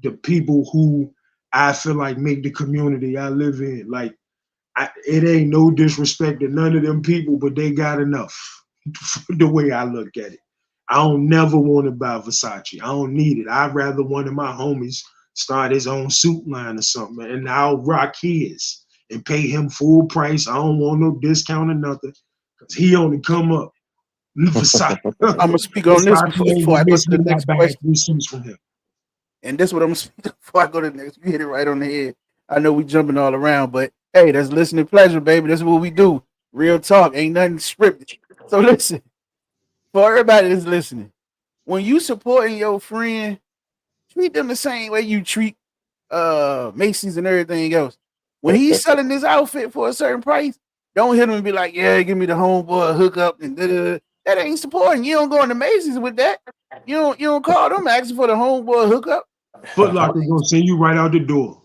the people who I feel like make the community I live in. Like it ain't no disrespect to none of them people, but they got enough. The way I look at it, I don't never want to buy Versace. I don't need it. I'd rather one of my homies start his own suit line or something, and I'll rock his and pay him full price. I don't want no discount or nothing because he only come up. Versace, I'm gonna speak on this Versace ain't before gonna I go to miss the me. I next buy question. 3 suits from him. And this is what I'm gonna speak before I go to the next. You hit it right on the head. I know we jumping all around, but hey, that's listening pleasure, baby. That's what we do. Real talk, ain't nothing scripted. So listen, for everybody that's listening, when you supporting your friend, treat them the same way you treat Macy's and everything else. When he's selling this outfit for a certain price, don't hit him and be like, "Yeah, give me the homeboy hookup." And da-da-da. That ain't supporting. You don't go into Macy's with that. You don't call them asking for the homeboy hookup. Foot Locker gonna send you right out the door.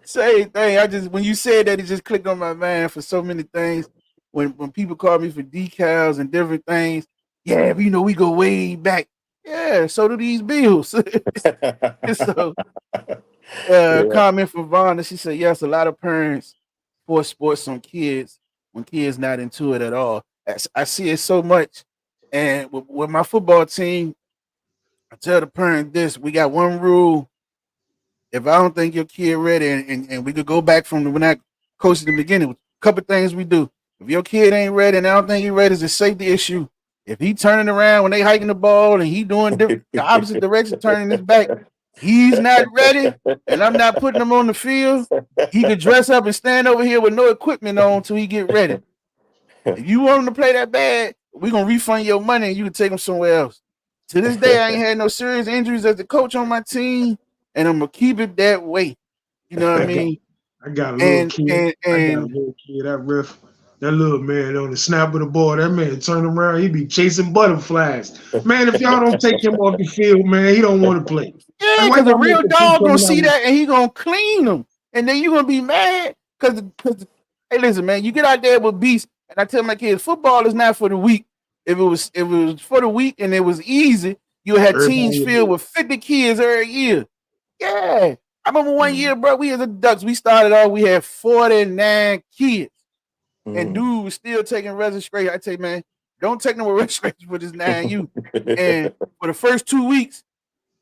Same thing. I just when you said that, it just clicked on my mind for so many things. When people call me for decals and different things, yeah, but we go way back. Yeah, so do these bills. So Yeah. comment from Vonda. She said, yes, a lot of parents force sports on kids when kids not into it at all. I see it so much. And with my football team, I tell the parent this: we got one rule. If I don't think your kid ready, and we could go back from when I coached at the beginning, a couple things we do. If your kid ain't ready and I don't think he ready, it's a safety issue. If he turning around when they hiking the ball and he doing the opposite direction, turning his back, he's not ready, and I'm not putting him on the field. He could dress up and stand over here with no equipment on until he get ready. If you want him to play that bad, we gonna refund your money and you can take him somewhere else. To this day, I ain't had no serious injuries as the coach on my team, and I'm gonna keep it that way. You know what I I got mean? I got a little And kid. and I got a and little kid. That little man on the snap of the ball, that man turn around, he be chasing butterflies. Man, if y'all don't take him off the field, man, he don't want to play. yeah, Like, why because a y'all make real the kid dog gonna coming out see with that and he gonna clean them, and then you gonna be mad because hey, listen, man, you get out there with beasts, and I tell my kids, football is not for the weak. If it was for the weak and it was easy, you had everybody teams would filled do with 50 kids every year. Yeah. I remember it? one year, bro, we as the Ducks, we started off, we had 49 kids. And Mm. dude was still taking registration. I tell you, man, don't take no registration for this 9U. And for the first 2 weeks,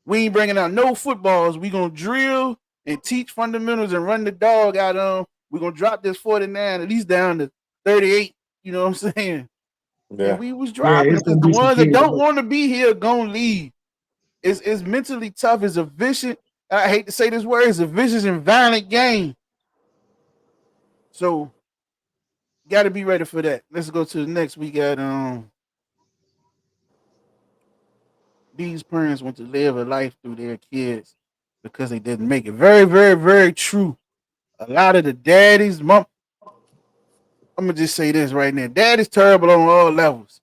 we ain't bringing out no footballs. We gonna drill and teach fundamentals and run the dog out on. We gonna drop this 49 at least down to 38. You know what I'm saying? And Yeah. we was Yeah, dropping them it's because gonna the be some ones that kids. don't want to be here gonna leave. It's mentally tough. It's a vicious. I hate to say this word. It's a vicious and violent game. So got to be ready for that. Let's go to the next. We got these parents want to live a life through their kids because they didn't make it. Very, very, very true. A lot of the daddies, mom. I'm gonna just say this right now. Dad is terrible on all levels.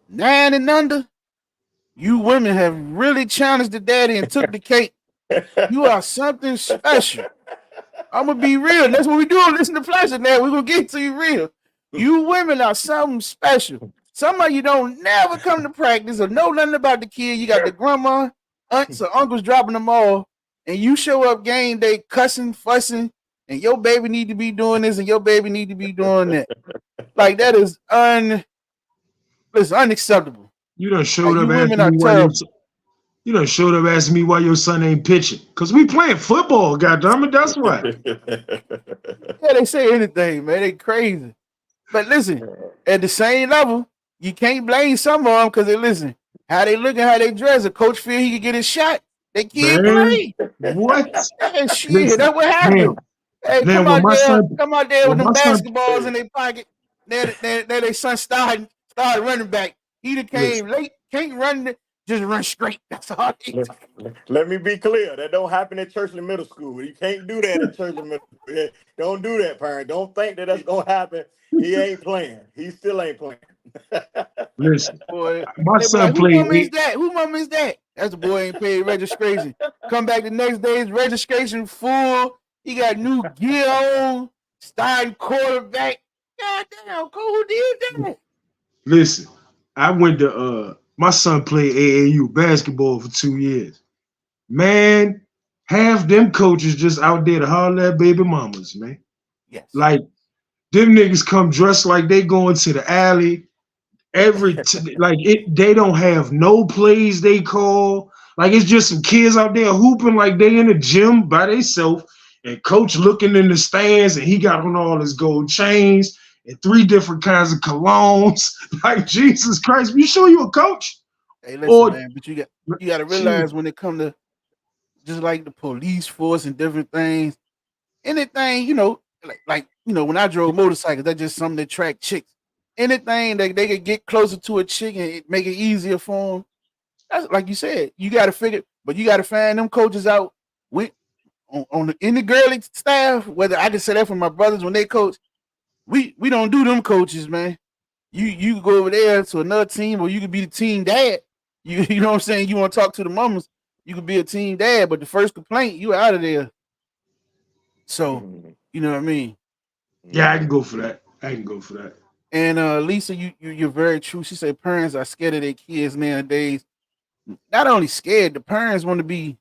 9 and under, you women have really challenged the daddy and took the cake. You are something special. I'm gonna be real. That's what we do. Listen to pleasure now. We're gonna get to you real. You women are something special. Some of you don't never come to practice or know nothing about the kid. You got the grandma, aunts, or uncles dropping them all, and you show up game day cussing, fussing, and your baby need to be doing this and your baby need to be doing that. Like that is listen, unacceptable. You done Like showed up you women asking are me why terrible. you done showed up asking me why your son ain't pitching. Cause we playing football, goddammit. That's why. Yeah, they say anything, man. They crazy. But listen, at the same level, you can't blame some of them because they listen. How they looking, how they dress. A coach feel he could get his shot. They can't Man, play. what? Hey, shit, Listen, that's what man, happened. Hey, man, come out there with when them my son, basketballs in their pocket. Now they son started running back. He done listen, came late, can't run, just run straight. That's all he Let me be clear. That don't happen at Churchland Middle School. You can't do that at Churchland Middle School. Yeah, don't do that, parent. Don't think that that's gonna happen. He ain't playing. He still ain't playing. listen. boy. My They be son like, who played mama is eight. that? Who mama is that? That's the boy ain't paid registration. Come back the next day, his registration full. He got new gear on, starting quarterback. God damn, Cole, who did that? Listen, I went to my son played AAU basketball for 2 years. Man, half them coaches just out there to holler at baby mamas, man. Yes. Like them niggas come dressed like they going to the alley. Like it, they don't have no plays they call. Like it's just some kids out there hooping like they in the gym by themselves, and coach looking in the stands, and he got on all his gold chains and three different kinds of colognes. Like Jesus Christ, you sure you a coach? Hey, listen, Or man, but you got to shit, realize when it come to just like the police force and different things, anything, when I drove motorcycles, that's just something that track chicks. Anything that they could get closer to a chick and make it easier for them. That's like you said, you got to figure, but you got to find them coaches out with in the girly staff. Whether I can say that for my brothers when they coach, we don't do them coaches, man. You go over there to another team, or you could be the team dad. You know what I'm saying? You want to talk to the mamas, you could be a team dad, but the first complaint, you out of there. So Mhm, you know what I mean. yeah, I can mhm. go for that. I can go for that. And Lisa, you're very true. She said parents are scared of their kids nowadays. Not only scared, the parents want to be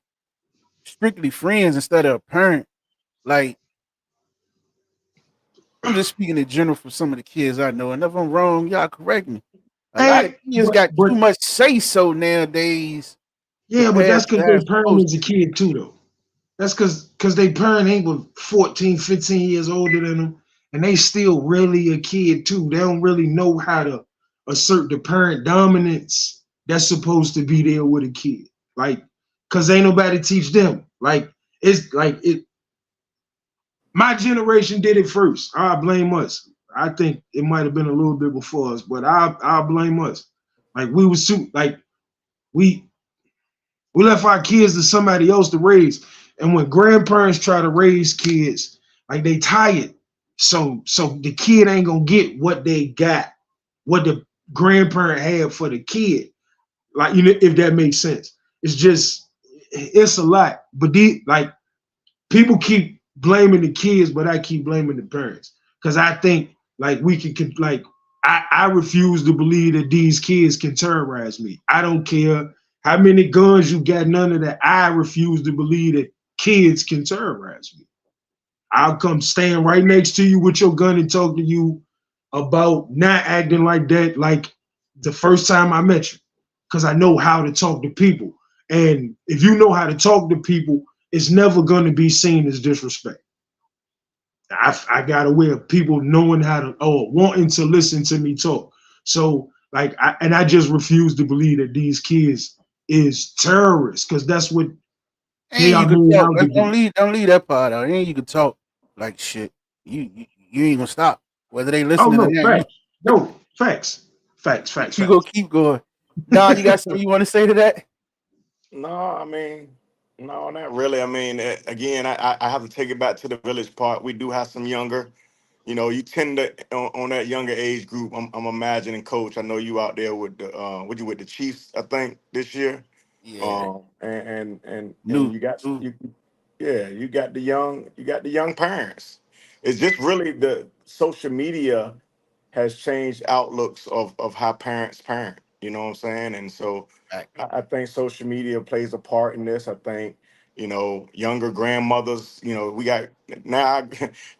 strictly friends instead of a parent. Like I'm just speaking in general for some of the kids I know, and if I'm wrong, y'all correct me. A lot of And kids got but too much say so nowadays yeah, but compared that's to because how they it's parent supposed is to a be. kid too, though. That's because they parent ain't but 14, 15 years older than them, and they still really a kid too. They don't really know how to assert the parent dominance that's supposed to be there with a kid. Like, cause ain't nobody teach them. Like, it's like it. My generation did it first. I blame us. I think it might have been a little bit before us, but I blame us. Like we was like we we left our kids to somebody else to raise. And when grandparents try to raise kids, like they tired. So the kid ain't gonna get what they got, what the grandparent had for the kid. Like if that makes sense. It's just it's a lot. But like people keep blaming the kids, but I keep blaming the parents. Cause I think like we can like I refuse to believe that these kids can terrorize me. I don't care how many guns you got, none of that. I refuse to believe that kids can terrorize me. I'll come stand right next to you with your gun and talk to you about not acting like that like the first time I met you. Because I know how to talk to people. And if you know how to talk to people, it's never going to be seen as disrespect. I got a way of people knowing how to, wanting to listen to me talk. So, like, I just refuse to believe that these kids is terrorists because that's what they And are you could made talk. out to be. Don't leave that part out. And you could talk like shit. You ain't gonna stop. Whether they Oh, listening or no, not, facts. No, facts. Facts, facts, you gonna facts. keep going. Don, you got something you want to say to that? No, I mean, no, not really. I mean, again, I have to take it back to the village part. We do have some younger. You tend to on that younger age group. I'm imagining, Coach. I know you out there with the you with the Chiefs, I think this year. Yeah. And New, you got new. you, yeah, you got the young parents. It's just really the social media has changed outlooks of how parents parent. You know what I'm saying? And so I think social media plays a part in this. I think, younger grandmothers, we got now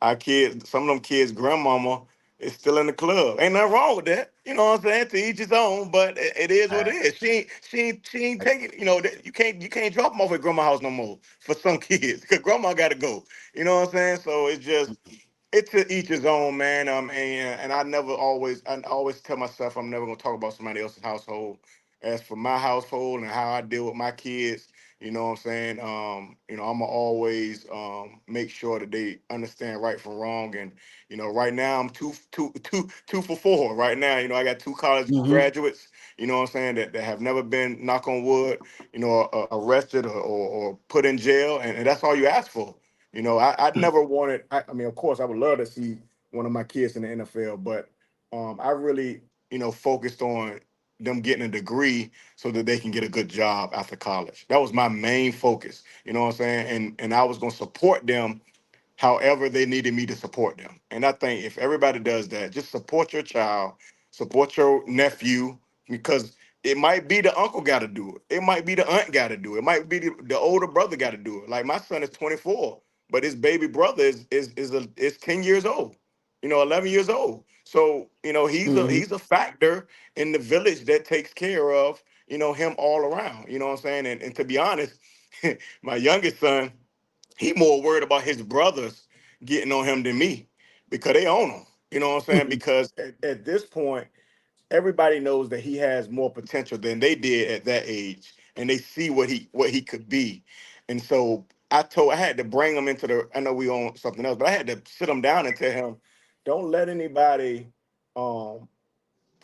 our kids, some of them kids' grandmama is still in the club. Ain't nothing wrong with that. You know what I'm saying? To each his own, but it is what it is. She ain't taking, you can't drop them off at grandma's house no more for some kids because grandma gotta go. You know what I'm saying? So it's to each his own, man. And I always tell myself I'm never gonna talk about somebody else's household. As for my household and how I deal with my kids, You know what I'm saying? I'm gonna always make sure that they understand right from wrong. And right now I'm two for four. Right now, I got two college Mm-hmm. graduates. You know what I'm saying, that have never been, knock on wood, arrested or put in jail, and that's all you ask for. I never wanted. I mean, of course, I would love to see one of my kids in the NFL, but I really, focused on them getting a degree so that they can get a good job after college. That was my main focus. You know what I'm saying? And I was going to support them however they needed me to support them. And I think if everybody does that, just support your child, support your nephew, because it might be the uncle got to do it. It might be the aunt got to do it. It might be the older brother got to do it. Like my son is 24, but his baby brother is 10 years old. 11 years old. So Mm-hmm. he's a factor in the village that takes care of him all around. You know what I'm saying? And to be honest, my youngest son, he more worried about his brothers getting on him than me because they own him. You know what I'm saying? Because at this point, everybody knows that he has more potential than they did at that age, and they see what he could be. And so I had to bring him into the. I know we own something else, but I had to sit him down and tell him, don't let anybody um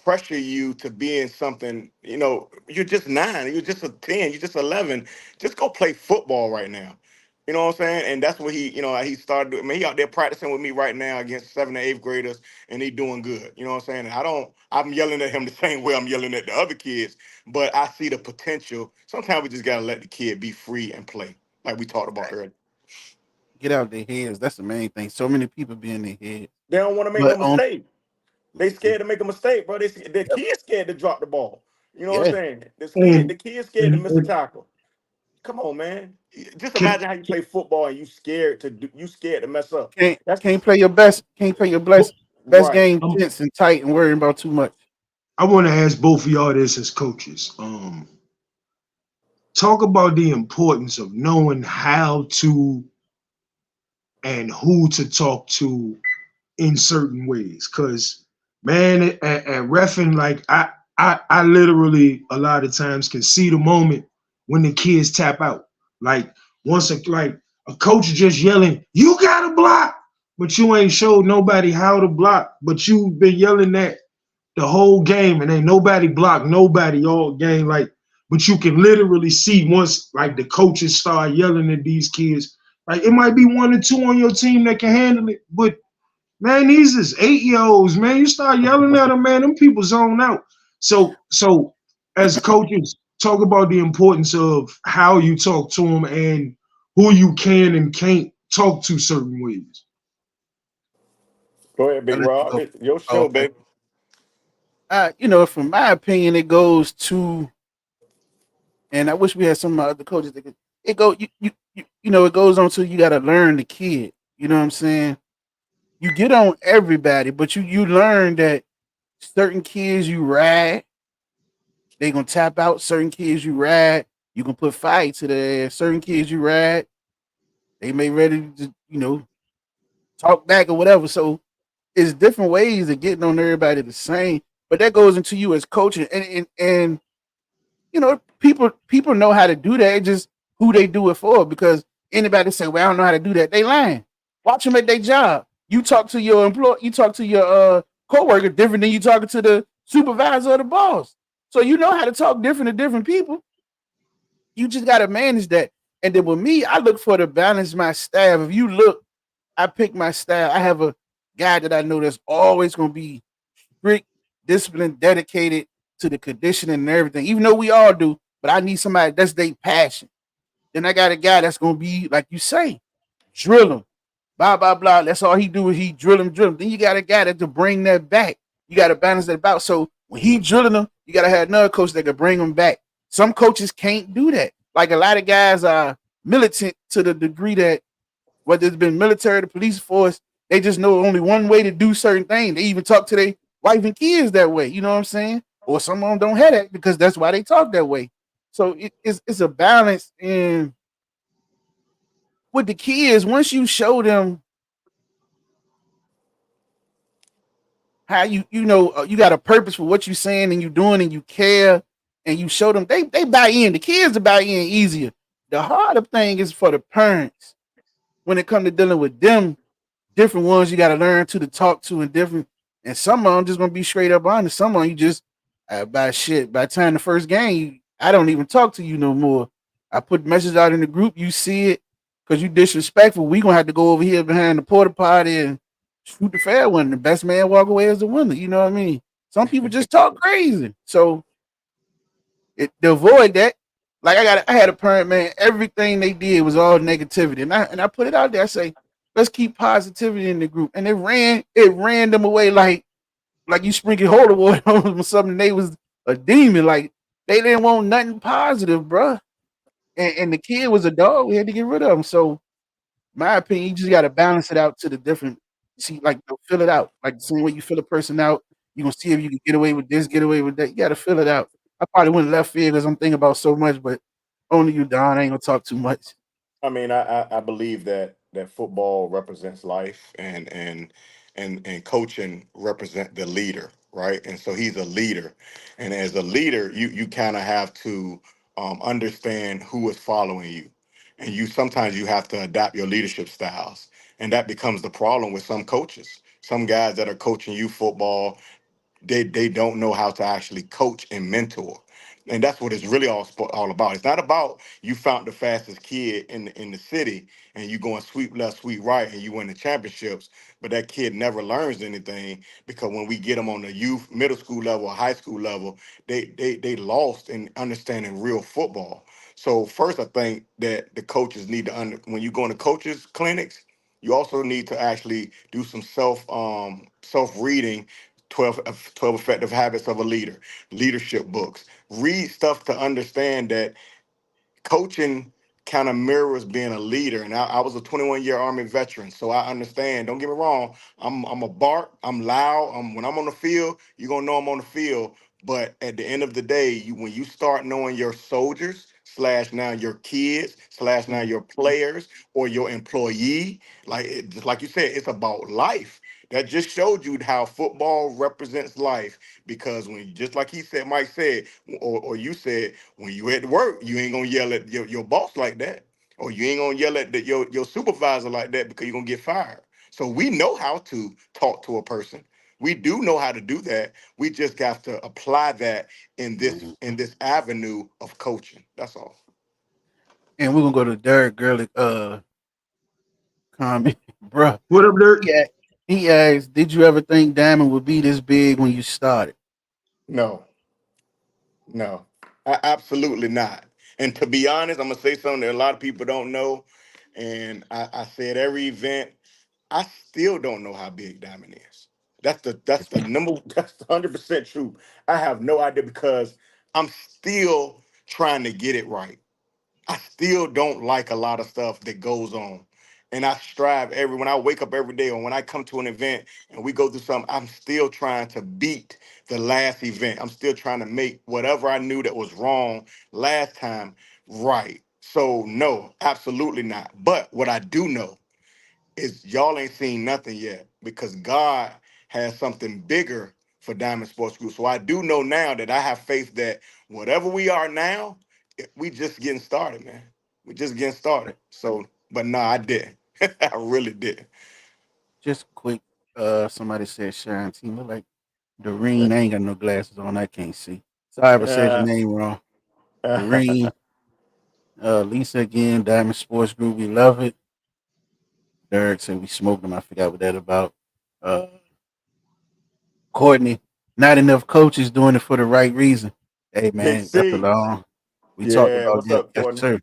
pressure you to be in something. You're just 9, you're just a 10, you're just 11. Just go play football right now. You know what I'm saying? And that's what he started doing. I mean, he out there practicing with me right now against 7th and 8th graders, and he doing good. You know what I'm saying? And I'm yelling at him the same way I'm yelling at the other kids, but I see the potential. Sometimes we just gotta let the kid be free and play, like we talked about earlier. Get out their heads. That's the main thing. So many people be in their head. They don't want to make no But on mistake. They scared to make a mistake, bro. The kid's scared to drop the ball. You know what I'm yeah, saying? The And kid's scared to and, miss a and tackle. Come on, man. Just can, imagine how you play football and you scared to mess up. can't That's can't play your best. Can't play your best right. game tense and tight and worrying about too much. I want to ask both of y'all this as coaches. Talk about the importance of knowing how to and who to talk to in certain ways. Cause man, at refing, like I literally a lot of times can see the moment when the kids tap out. Like like a coach just yelling, "You gotta block," but you ain't showed nobody how to block. But you've been yelling that the whole game, and ain't nobody blocked nobody all game. Like, but you can literally see once like the coaches start yelling at these kids. Like it might be 1 or 2 on your team that can handle it, but man, these is 8 year olds, man. You start yelling at them, man, them people zone out. So as coaches, talk about the importance of how you talk to them and who you can and can't talk to certain ways. Go ahead, I Big let you Rob. go. It's your Oh, show, okay. baby. From my opinion, it goes to, and I wish we had some of my other coaches that could. It go it goes on to you got to learn the kid. You know what I'm saying? You get on everybody, but you learn that certain kids you ride, they gonna tap out. Certain kids you ride, you can put fire to their ass. Certain kids you ride, they may ready to talk back or whatever. So it's different ways of getting on everybody the same. But that goes into you as coaching, and people know how to do that. It's just who they do it for. Because anybody say, "Well, I don't know how to do that," they lying. Watch them at their job. You talk to your employee, you talk to your coworker different than you talking to the supervisor or the boss. So you know how to talk different to different people. You just got to manage that. And then with me, I look for to balance my staff. If you look, I pick my staff. I have a guy that I know that's always going to be strict, disciplined, dedicated to the conditioning and everything, even though we all do. But I need somebody that's their passion. Then I got a guy that's going to be, like you say, drill him, blah, blah, blah. That's all he do is he drill him. Then you got a guy that to bring that back. You got to balance that about. So when he drilling them, you got to have another coach that can bring them back. Some coaches can't do that. Like a lot of guys are militant to the degree that whether it's been military, the police force, they just know only one way to do certain things. They even talk to their wife and kids that way. You know what I'm saying? Or some of them don't have that because that's why they talk that way. So it's a balance. And with the kids, once you show them how you got a purpose for what you're saying and you doing and you care and you show them they buy in. The kids to buy in easier. The harder thing is for the parents when it comes to dealing with them different ones you got to learn to talk to and different. And some of them just gonna be straight up honest. Some of them you just by shit. By the time the first game, I don't even talk to you no more. I put messages out in the group. You see it because you disrespectful. We gonna have to go over here behind the porta potty and shoot the fair one. The best man walk away as the winner. You know what I mean? Some people just talk crazy. So to avoid that, like I had a parent, man, everything they did was all negativity. And I put it out there. I say, let's keep positivity in the group. And it ran them away like you sprinkle holy water on them or something. They was a demon. Like they didn't want nothing positive, bruh. And the kid was a dog. We had to get rid of him. So my opinion, you just gotta balance it out to the different see, like fill it out. Like the same way you fill a person out, you gonna see if you can get away with this, get away with that. You gotta fill it out. I probably went left field because I'm thinking about so much, but only you, Don. I ain't gonna talk too much. I mean, I believe that football represents life, and coaching represent the leader, right? And so he's a leader, and as a leader, you kind of have to understand who is following you, and you sometimes you have to adapt your leadership styles, and that becomes the problem with some coaches. Some guys that are coaching you football, they don't know how to actually coach and mentor. And that's what it's really all about. It's not about you found the fastest kid in the city and you going sweep left, sweep right, and you win the championships. But that kid never learns anything because when we get them on the youth, middle school level, or high school level, they lost in understanding real football. So first, I think that the coaches need to when you go into coaches clinics, you also need to actually do some self reading 12 effective habits of a leader, leadership books. Read stuff to understand that coaching kind of mirrors being a leader. And I was a 21-year Army veteran, so I understand. Don't get me wrong. I'm a bark. I'm loud. When I'm on the field, you're gonna know I'm on the field. But at the end of the day, when you start knowing your soldiers slash now your kids slash now your players or your employee, just like you said, it's about life. That just showed you how football represents life because when just like he said, Mike said, or you said, when you at work, you ain't gonna yell at your boss like that, or you ain't gonna yell at your supervisor like that because you're gonna get fired. So we know how to talk to a person. We do know how to do that. We just got to apply that in this avenue of coaching. That's all. And we're gonna go to Derek Gurley comment, bruh. What up, Dirk? Yeah. He asked, did you ever think Diamond would be this big when you started? No, no, absolutely not. And to be honest, I'm gonna say something that a lot of people don't know. And I said every event, I still don't know how big Diamond is. That's the number. That's the 100% truth. I have no idea because I'm still trying to get it right. I still don't like a lot of stuff that goes on. And I strive when I wake up every day or when I come to an event and we go through something, I'm still trying to beat the last event. I'm still trying to make whatever I knew that was wrong last time right. So no, absolutely not. But what I do know is y'all ain't seen nothing yet because God has something bigger for Diamond Sports Group. So I do know now that I have faith that whatever we are now, we just getting started, man. We just getting started. So, but nah, I didn't. I really didn't. Just quick, somebody said Sharon Team look like Doreen. I ain't got no glasses on, I can't see. Sorry if I said your name wrong. Doreen, Lisa again, Diamond Sports Group, we love it. Derek said we smoked them. I forgot what that about. Uh Courtney, not enough coaches doing it for the right reason. Hey Big man, that's a C. long. We talked Yeah, about what's that. up, Yes, Courtney? sir.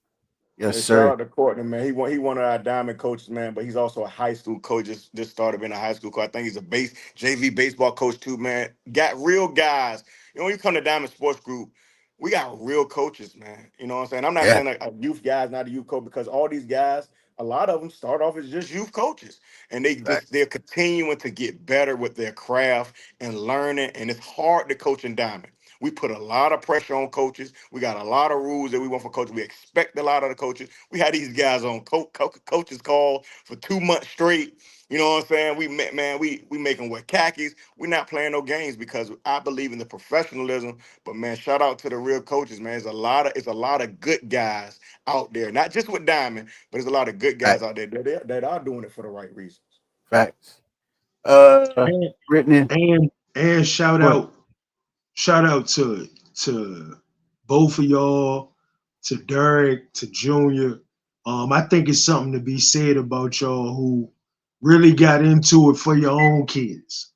Yes, Hey, shout sir. out to Courtney, man. He one of our diamond coaches, man. But he's also a high school coach. Just started being a high school coach. I think he's a JV baseball coach too, man. Got real guys. When you come to Diamond Sports Group, we got real coaches, man. You know what I'm saying? I'm not Yeah. saying like a youth guy's not a youth coach because all these guys, a lot of them start off as just youth coaches, and they're continuing to get better with their craft and learning. And it's hard to coach in Diamond. We put a lot of pressure on coaches. We got a lot of rules that we want for coaches. We expect a lot of the coaches. We had these guys on coaches call for 2 months straight. You know what I'm saying? We make them wear khakis. We're not playing no games because I believe in the professionalism. But man, shout out to the real coaches, man. It's a lot of good guys out there, not just with Diamond, but there's a lot of good guys Fact, out there that are doing it for the right reasons. facts. And Brittany, and what? shout out to both of y'all, to Derek, to Junior. I think it's something to be said about y'all who really got into it for your own kids,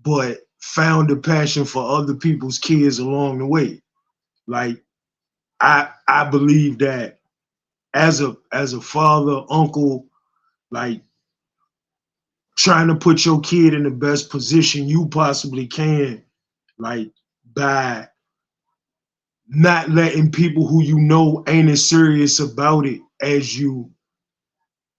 but found a passion for other people's kids along the way. Like I believe that as a father, uncle, like trying to put your kid in the best position you possibly can, like by not letting people who you know ain't as serious about it as you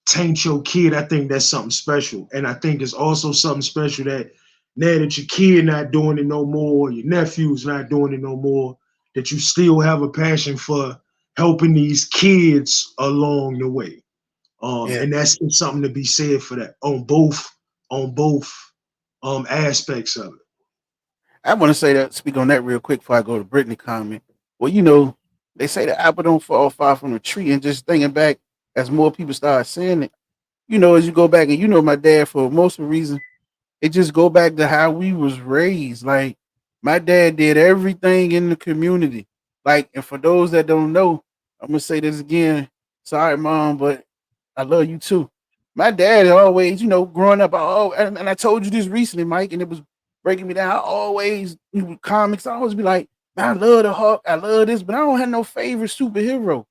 taint your kid. I think that's something special. And I think it's also something special that now that your kid not doing it no more, your nephew's not doing it no more, that you still have a passion for helping these kids along the way. Yeah, And that's something to be said for that on both aspects of it. I want to say that. Speak on that real quick before I go to Brittany comment. Well, they say the apple don't fall far from the tree, and just thinking back, as more people start saying it, as you go back, and my dad for most of the reason, it just go back to how we was raised. Like my dad did everything in the community. Like, and for those that don't know, I'm gonna say this again. Sorry, mom, but I love you too. My dad always, growing up, and I told you this recently, Mike, and it was breaking me down. I always, comics, I always be like, man, I love the Hulk, I love this, but I don't have no favorite superhero.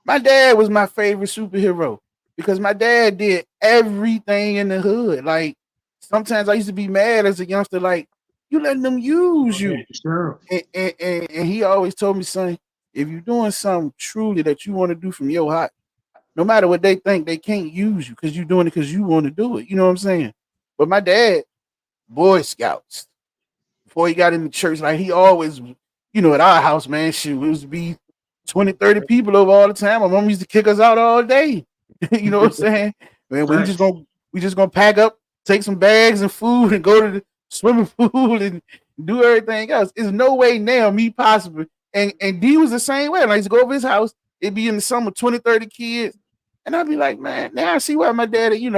My dad was my favorite superhero because my dad did everything in the hood. Like sometimes I used to be mad as a youngster, like you letting them use you. Sure. And he always told me, son, if you're doing something truly that you want to do from your heart, no matter what they think, they can't use you because you're doing it because you want to do it. You know what I'm saying? But my dad, Boy Scouts, before he got in the church, like he always, at our house, man, shoot, it was to be 20, 30 people over all the time. My mom used to kick us out all day. You know what I'm saying? Man, Facts. we just gonna pack up, take some bags and food, and go to the swimming pool and do everything else. There's no way now me possible. And D was the same way. Like, I used to go over his house. It'd be in the summer, 20, 30 kids. And I'd be like, man, now I see why my daddy,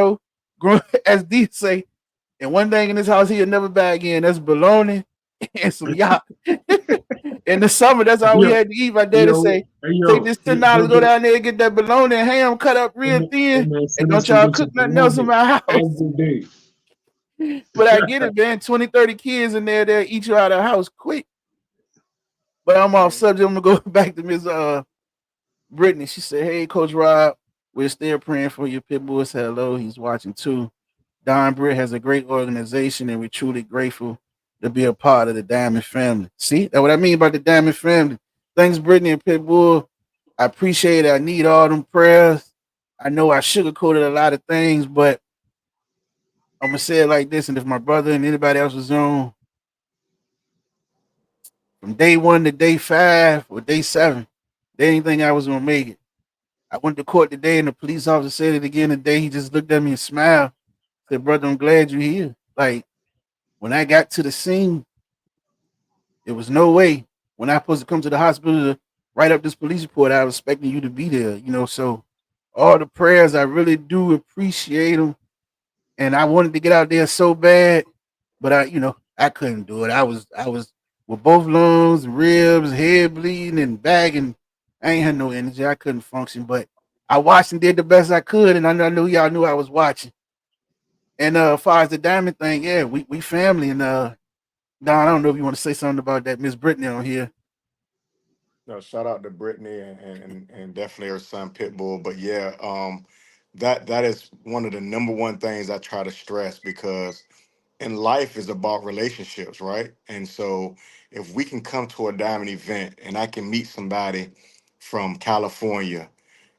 grow as D say, and one thing in this house he'll never buy again. That's bologna and some yacht. In the summer, that's all we Yo, had to eat. My daddy yo, say, hey, take yo, this hey, $10, but, go but, down there and get that bologna and ham cut up hey, real man, hey, thin, man, and don't finish y'all with your cook nothing else in bologna my house. every day. But I get it, man. 20, 30 kids in there, they'll eat you out of the house quick. But I'm off subject. I'm gonna go back to Miss Brittany. She said, hey, Coach Rob, we're still praying for you. Pitbull said hello. He's watching too. Don Britt has a great organization, and we're truly grateful to be a part of the Diamond family. See, that's what I mean by the Diamond family. Thanks, Brittany and Pitbull. I appreciate it. I need all them prayers. I know I sugarcoated a lot of things, but I'm gonna say it like this. And if my brother and anybody else was on from day one to day 5 or day 7, they didn't think I was gonna make it. I went to court today, and the police officer said it again today. He just looked at me and smiled. Said, "Brother, I'm glad you're here." Like when I got to the scene, there was no way when I supposed to come to the hospital to write up this police report, I was expecting you to be there, So all the prayers, I really do appreciate them. And I wanted to get out there so bad, but I couldn't do it. I was with both lungs, ribs, head bleeding, and back, and I ain't had no energy. I couldn't function, but I watched and did the best I could, and I knew y'all knew I was watching. And as far as the diamond thing, yeah, we family. And Don, I don't know if you want to say something about that, Miss Brittany on here. No, shout out to Brittany and definitely her son Pitbull. But yeah, that is one of the number one things I try to stress because in life is about relationships, right? And so if we can come to a diamond event and I can meet somebody from California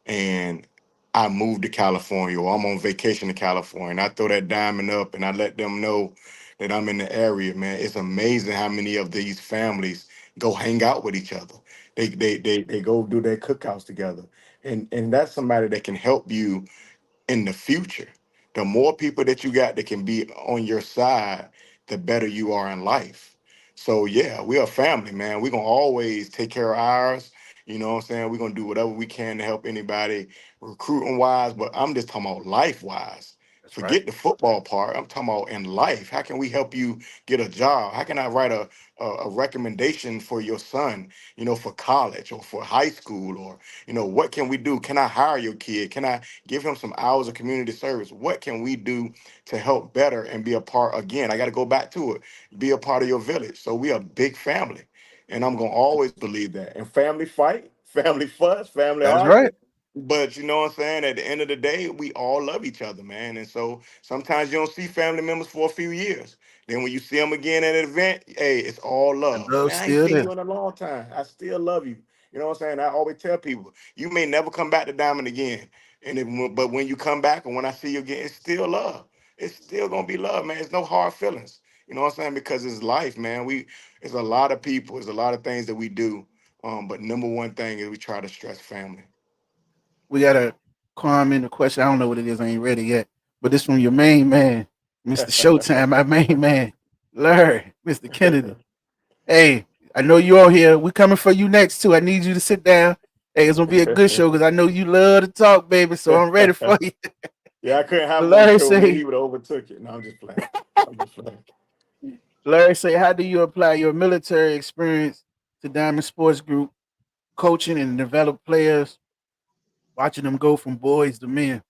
and I moved to California or I'm on vacation to California and I throw that diamond up and I let them know, that I'm in the area, man. It's amazing how many of these families go hang out with each other. They go do their cookouts together. And that's somebody that can help you in the future. The more people that you got that can be on your side, the better you are in life. So yeah, we are family, man. We're gonna always take care of ours. You know what I'm saying? We're gonna do whatever we can to help anybody recruiting wise, but I'm just talking about life wise. That's right. Forget the football part. I'm talking about in life. How can we help you get a job? How can I write a recommendation for your son, for college or for high school, or what can we do? Can I hire your kid? Can I give him some hours of community service? What can we do to help better and be a part? Again, I got to go back to it. Be a part of your village. So we are a big family, and I'm gonna always believe that. And family fight, family fuss, family That's right. argue. But you know what I'm saying? At the end of the day, we all love each other, man. And so sometimes you don't see family members for a few years. Then when you see them again at an event, hey, it's all The love. love's Man, I ain't still seen there. you in a long time. I still love you. You know what I'm saying? I always tell people, you may never come back to Diamond again. But when you come back and when I see you again, it's still love. It's still gonna be love, man. It's no hard feelings. You know what I'm saying? Because it's life, man. It's a lot of people, it's a lot of things that we do. But number one thing is we try to stress family. We got a comment, a question. I don't know what it is. I ain't ready yet. But this from your main man, Mr. Showtime, my main man, Larry, Mr. Kennedy. Hey, I know you on here. We coming for you next too. I need you to sit down. Hey, it's gonna be a good show because I know you love to talk, baby. So I'm ready for you. Yeah, I couldn't have him on the Larry show, man. say, He would have overtook it. No, I'm just playing. I'm just playing. Larry say, how do you apply your military experience to Diamond Sports Group, coaching and develop players, watching them go from boys to men?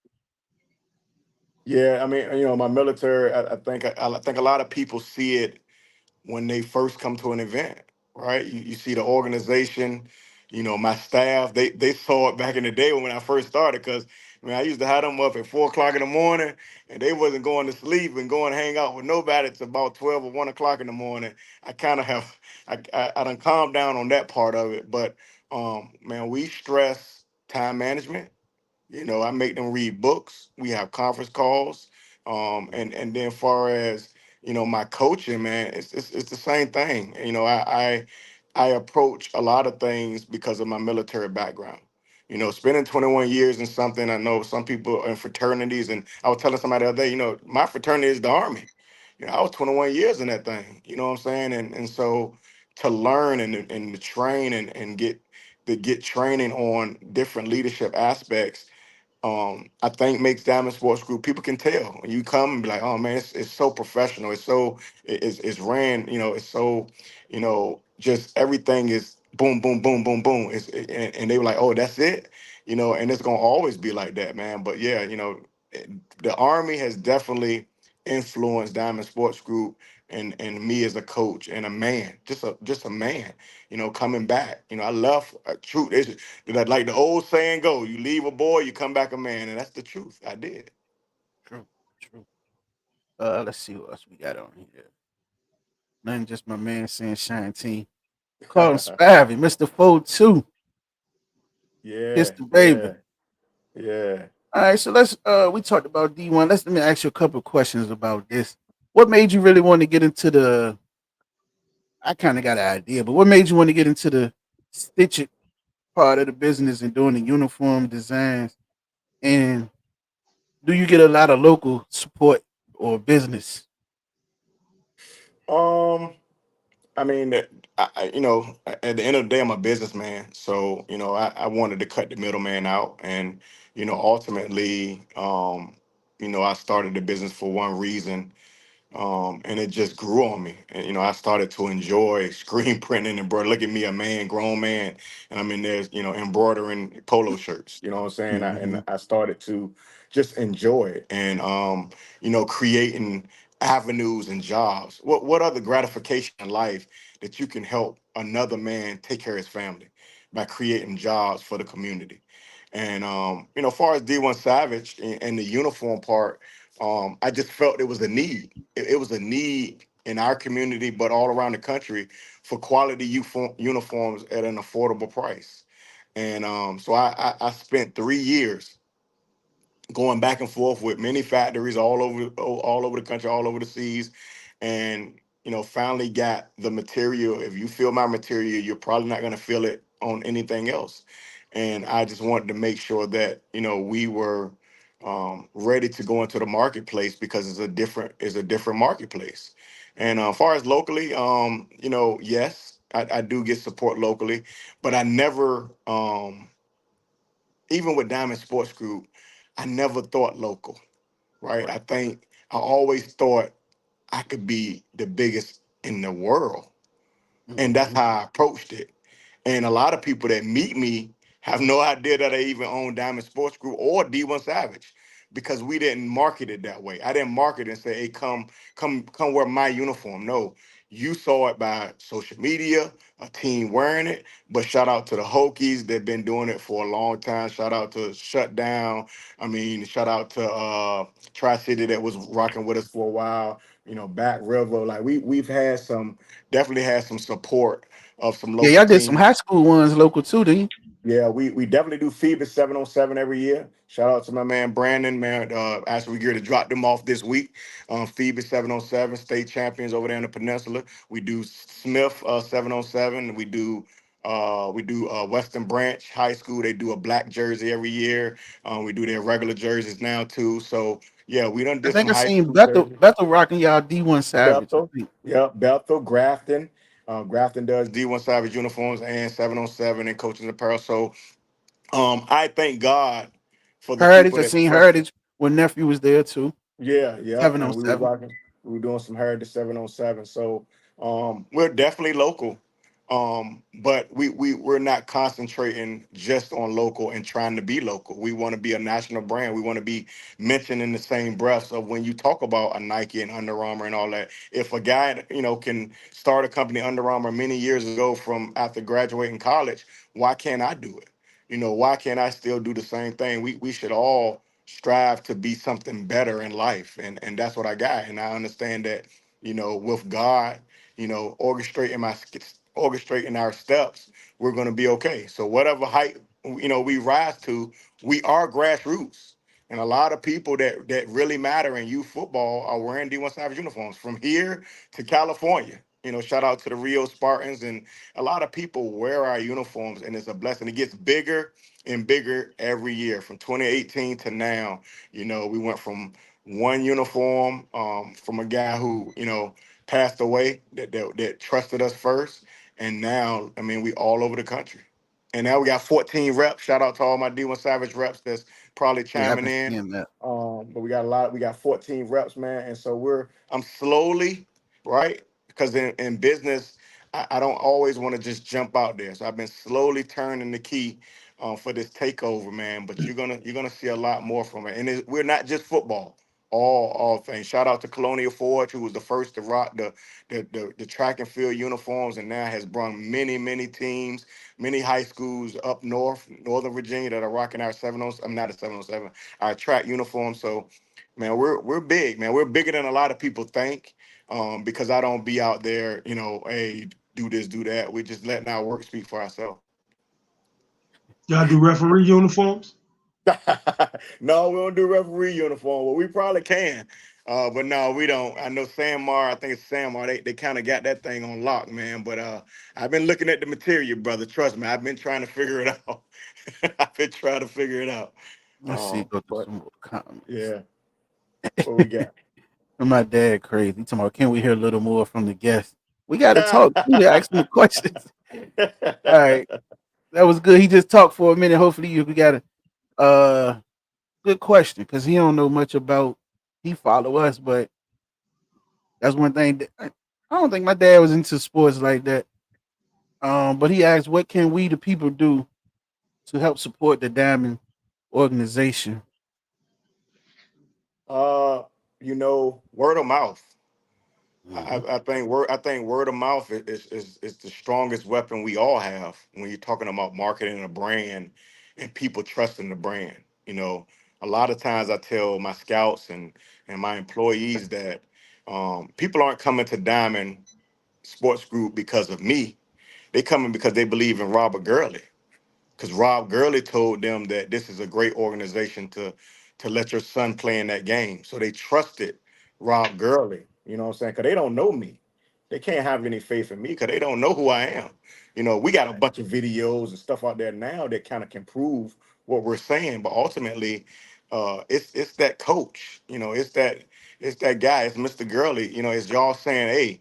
Yeah, I mean, my military. I think a lot of people see it when they first come to an event, right? You see the organization, my staff. They saw it back in the day when I first started, because I used to have them up at 4 o'clock in the morning, and they wasn't going to sleep and going to hang out with nobody till about 12 or 1 o'clock in the morning. I kind of have, I done calmed down on that part of it, but man, we stress time management. I make them read books. We have conference calls. And then far as, my coaching, man, it's the same thing. I approach a lot of things because of my military background. Spending 21 years in something, I know some people in fraternities, and I was telling somebody the other day, my fraternity is the Army. I was 21 years in that thing. You know what I'm saying? And so to learn and to train and get training on different leadership aspects, I think makes Diamond Sports Group. People can tell when you come and be like, oh man, it's so professional. It's ran. It's so, just everything is boom, boom, boom, boom, boom. And they were like, oh, that's it. And it's gonna always be like that, man. But yeah, the Army has definitely influenced Diamond Sports Group and me as a coach and a man, just a man. Coming back. I love truth. Like the old saying go, you leave a boy, you come back a man, and that's the truth. I did. True, true. Let's see what else we got on here. Nothing, just my man saying Shine Team. Call him Spivey, Mr. Fold 2. Kiss Yeah, the baby. yeah, yeah. All right, so let's we talked about D1. Let me ask you a couple of questions about this. What made you really want to get into the I kind of got an idea, but what made you want to get into the stitching part of the business and doing the uniform designs? And do you get a lot of local support or business? Um, I mean, at the end of the day, I'm a businessman, so I wanted to cut the middleman out, and ultimately, I started the business for one reason, and it just grew on me. And I started to enjoy screen printing and bro, look at me, a man, grown man, and I'm in there, embroidering polo shirts. You know what I'm saying? Mm-hmm. I started to just enjoy it, and creating avenues and jobs. What other gratification in life that you can help another man take care of his family by creating jobs for the community? And far as D1 Savage and the uniform part, I just felt it was a need. It was a need in our community, but all around the country, for quality uniforms at an affordable price. And so I spent 3 years going back and forth with many factories all over the country, all over the seas, and finally got the material. If you feel my material, you're probably not going to feel it on anything else. And I just wanted to make sure that we were ready to go into the marketplace, because it's a different marketplace. And as far as locally, yes, I do get support locally, but I never, even with Diamond Sports Group, I never thought local, right? I Right. think I always thought I could be the biggest in the world. And that's Mm-hmm. how I approached it. And a lot of people that meet me have no idea that I even own Diamond Sports Group or D1 Savage, because we didn't market it that way. I didn't market it and say, hey, come wear my uniform. No, you saw it by social media, a team wearing it. But shout out to the Hokies. They've been doing it for a long time. Shout out to Shutdown. I mean, shout out to Tri-City that was rocking with us for a while. Back River. Like we've had definitely had some support of some Yeah, local y'all did some teams. high school ones local too, didn't you? Yeah, we definitely do FIBA 707 every year. Shout out to my man Brandon, man. Actually, we gear to drop them off this week. FIBA 707, state champions over there in the peninsula. We do Smith 707. We do Western Branch High School. They do a black jersey every year. We do their regular jerseys now too. So yeah, we done I did some think I high seen school Bethel jerseys. Bethel rocking y'all D1 Savage, I Bethel, think. yeah, Bethel, Grafton. Grafton does D1 Savage uniforms and 707 and coaching apparel. So I thank God for the Heritage, people I that seen trust. Heritage when nephew was there too. Yeah, yeah, and we were 707. rocking. We were doing some Heritage 707. So we're definitely local, but we're not concentrating just on local and trying to be local. We want to be a national brand. We want to be mentioned in the same breath of when you talk about a Nike and Under Armour and all that. If a guy can start a company, Under Armour, many years ago from after graduating college, why can't I do it? Why can't I still do the same thing? We should all strive to be something better in life, and that's what I got. And I understand that with God, orchestrating our steps, we're going to be okay. So whatever height we rise to, we are grassroots. And a lot of people that really matter in youth football are wearing D1 Savage uniforms from here to California. Shout out to the Rio Spartans, and a lot of people wear our uniforms, and it's a blessing. It gets bigger and bigger every year. From 2018 to now, we went from one uniform from a guy who passed away that trusted us first, and now I mean we all over the country. And now we got 14 reps. Shout out to all my D1 Savage reps that's probably Yeah, I've chiming been in. seeing that. But we got 14 reps, man. And so I'm slowly, right? Because in business, I don't always want to just jump out there. So I've been slowly turning the key for this takeover, man. But you're gonna see a lot more from it. And we're not just football. All things. Shout out to Colonial Forge, who was the first to rock the track and field uniforms, and now has brought many teams, many high schools up north, Northern Virginia, that are rocking our 70. I'm not a 707, our track uniform. So, man, we're big, man. We're bigger than a lot of people think. Because I don't be out there, hey, do this, do that. We're just letting our work speak for ourselves. Y'all do referee uniforms? No, we don't do referee uniform. Well, we probably can. But no, we don't. I know Samar, I think it's Samar, they kind of got that thing on lock, man. But I've been looking at the material, brother. Trust me, I've been trying to figure it out. I've been trying to figure it out. Let's see, go through But some more comments. yeah, what we got? And my dad crazy. He talking about, can we hear a little more from the guests? We got to talk too to ask him the questions. All right, that was good. He just talked for a minute. Hopefully, we got a good question because he don't know much about. He follow us, but that's one thing. I don't think my dad was into sports like that. But he asked, what can we, the people, do to help support the Diamond organization? uh, word of mouth. I, Hmm. I think word of mouth is the strongest weapon we all have when you're talking about marketing a brand and people trusting the brand. You know, a lot of times I tell my scouts and my employees that people aren't coming to Diamond Sports Group because of me. They coming because they believe in Robert Gurley. Because Rob Gurley told them that this is a great organization to let your son play in that game. So they trusted Rob Gurley. You know what I'm saying? Because they don't know me. They can't have any faith in me because they don't know who I am. You know, we got a bunch of videos and stuff out there now that kind of can prove what we're saying, but ultimately, it's that coach. You know, it's that guy. It's Mr. Gurley. You know, it's y'all saying, hey,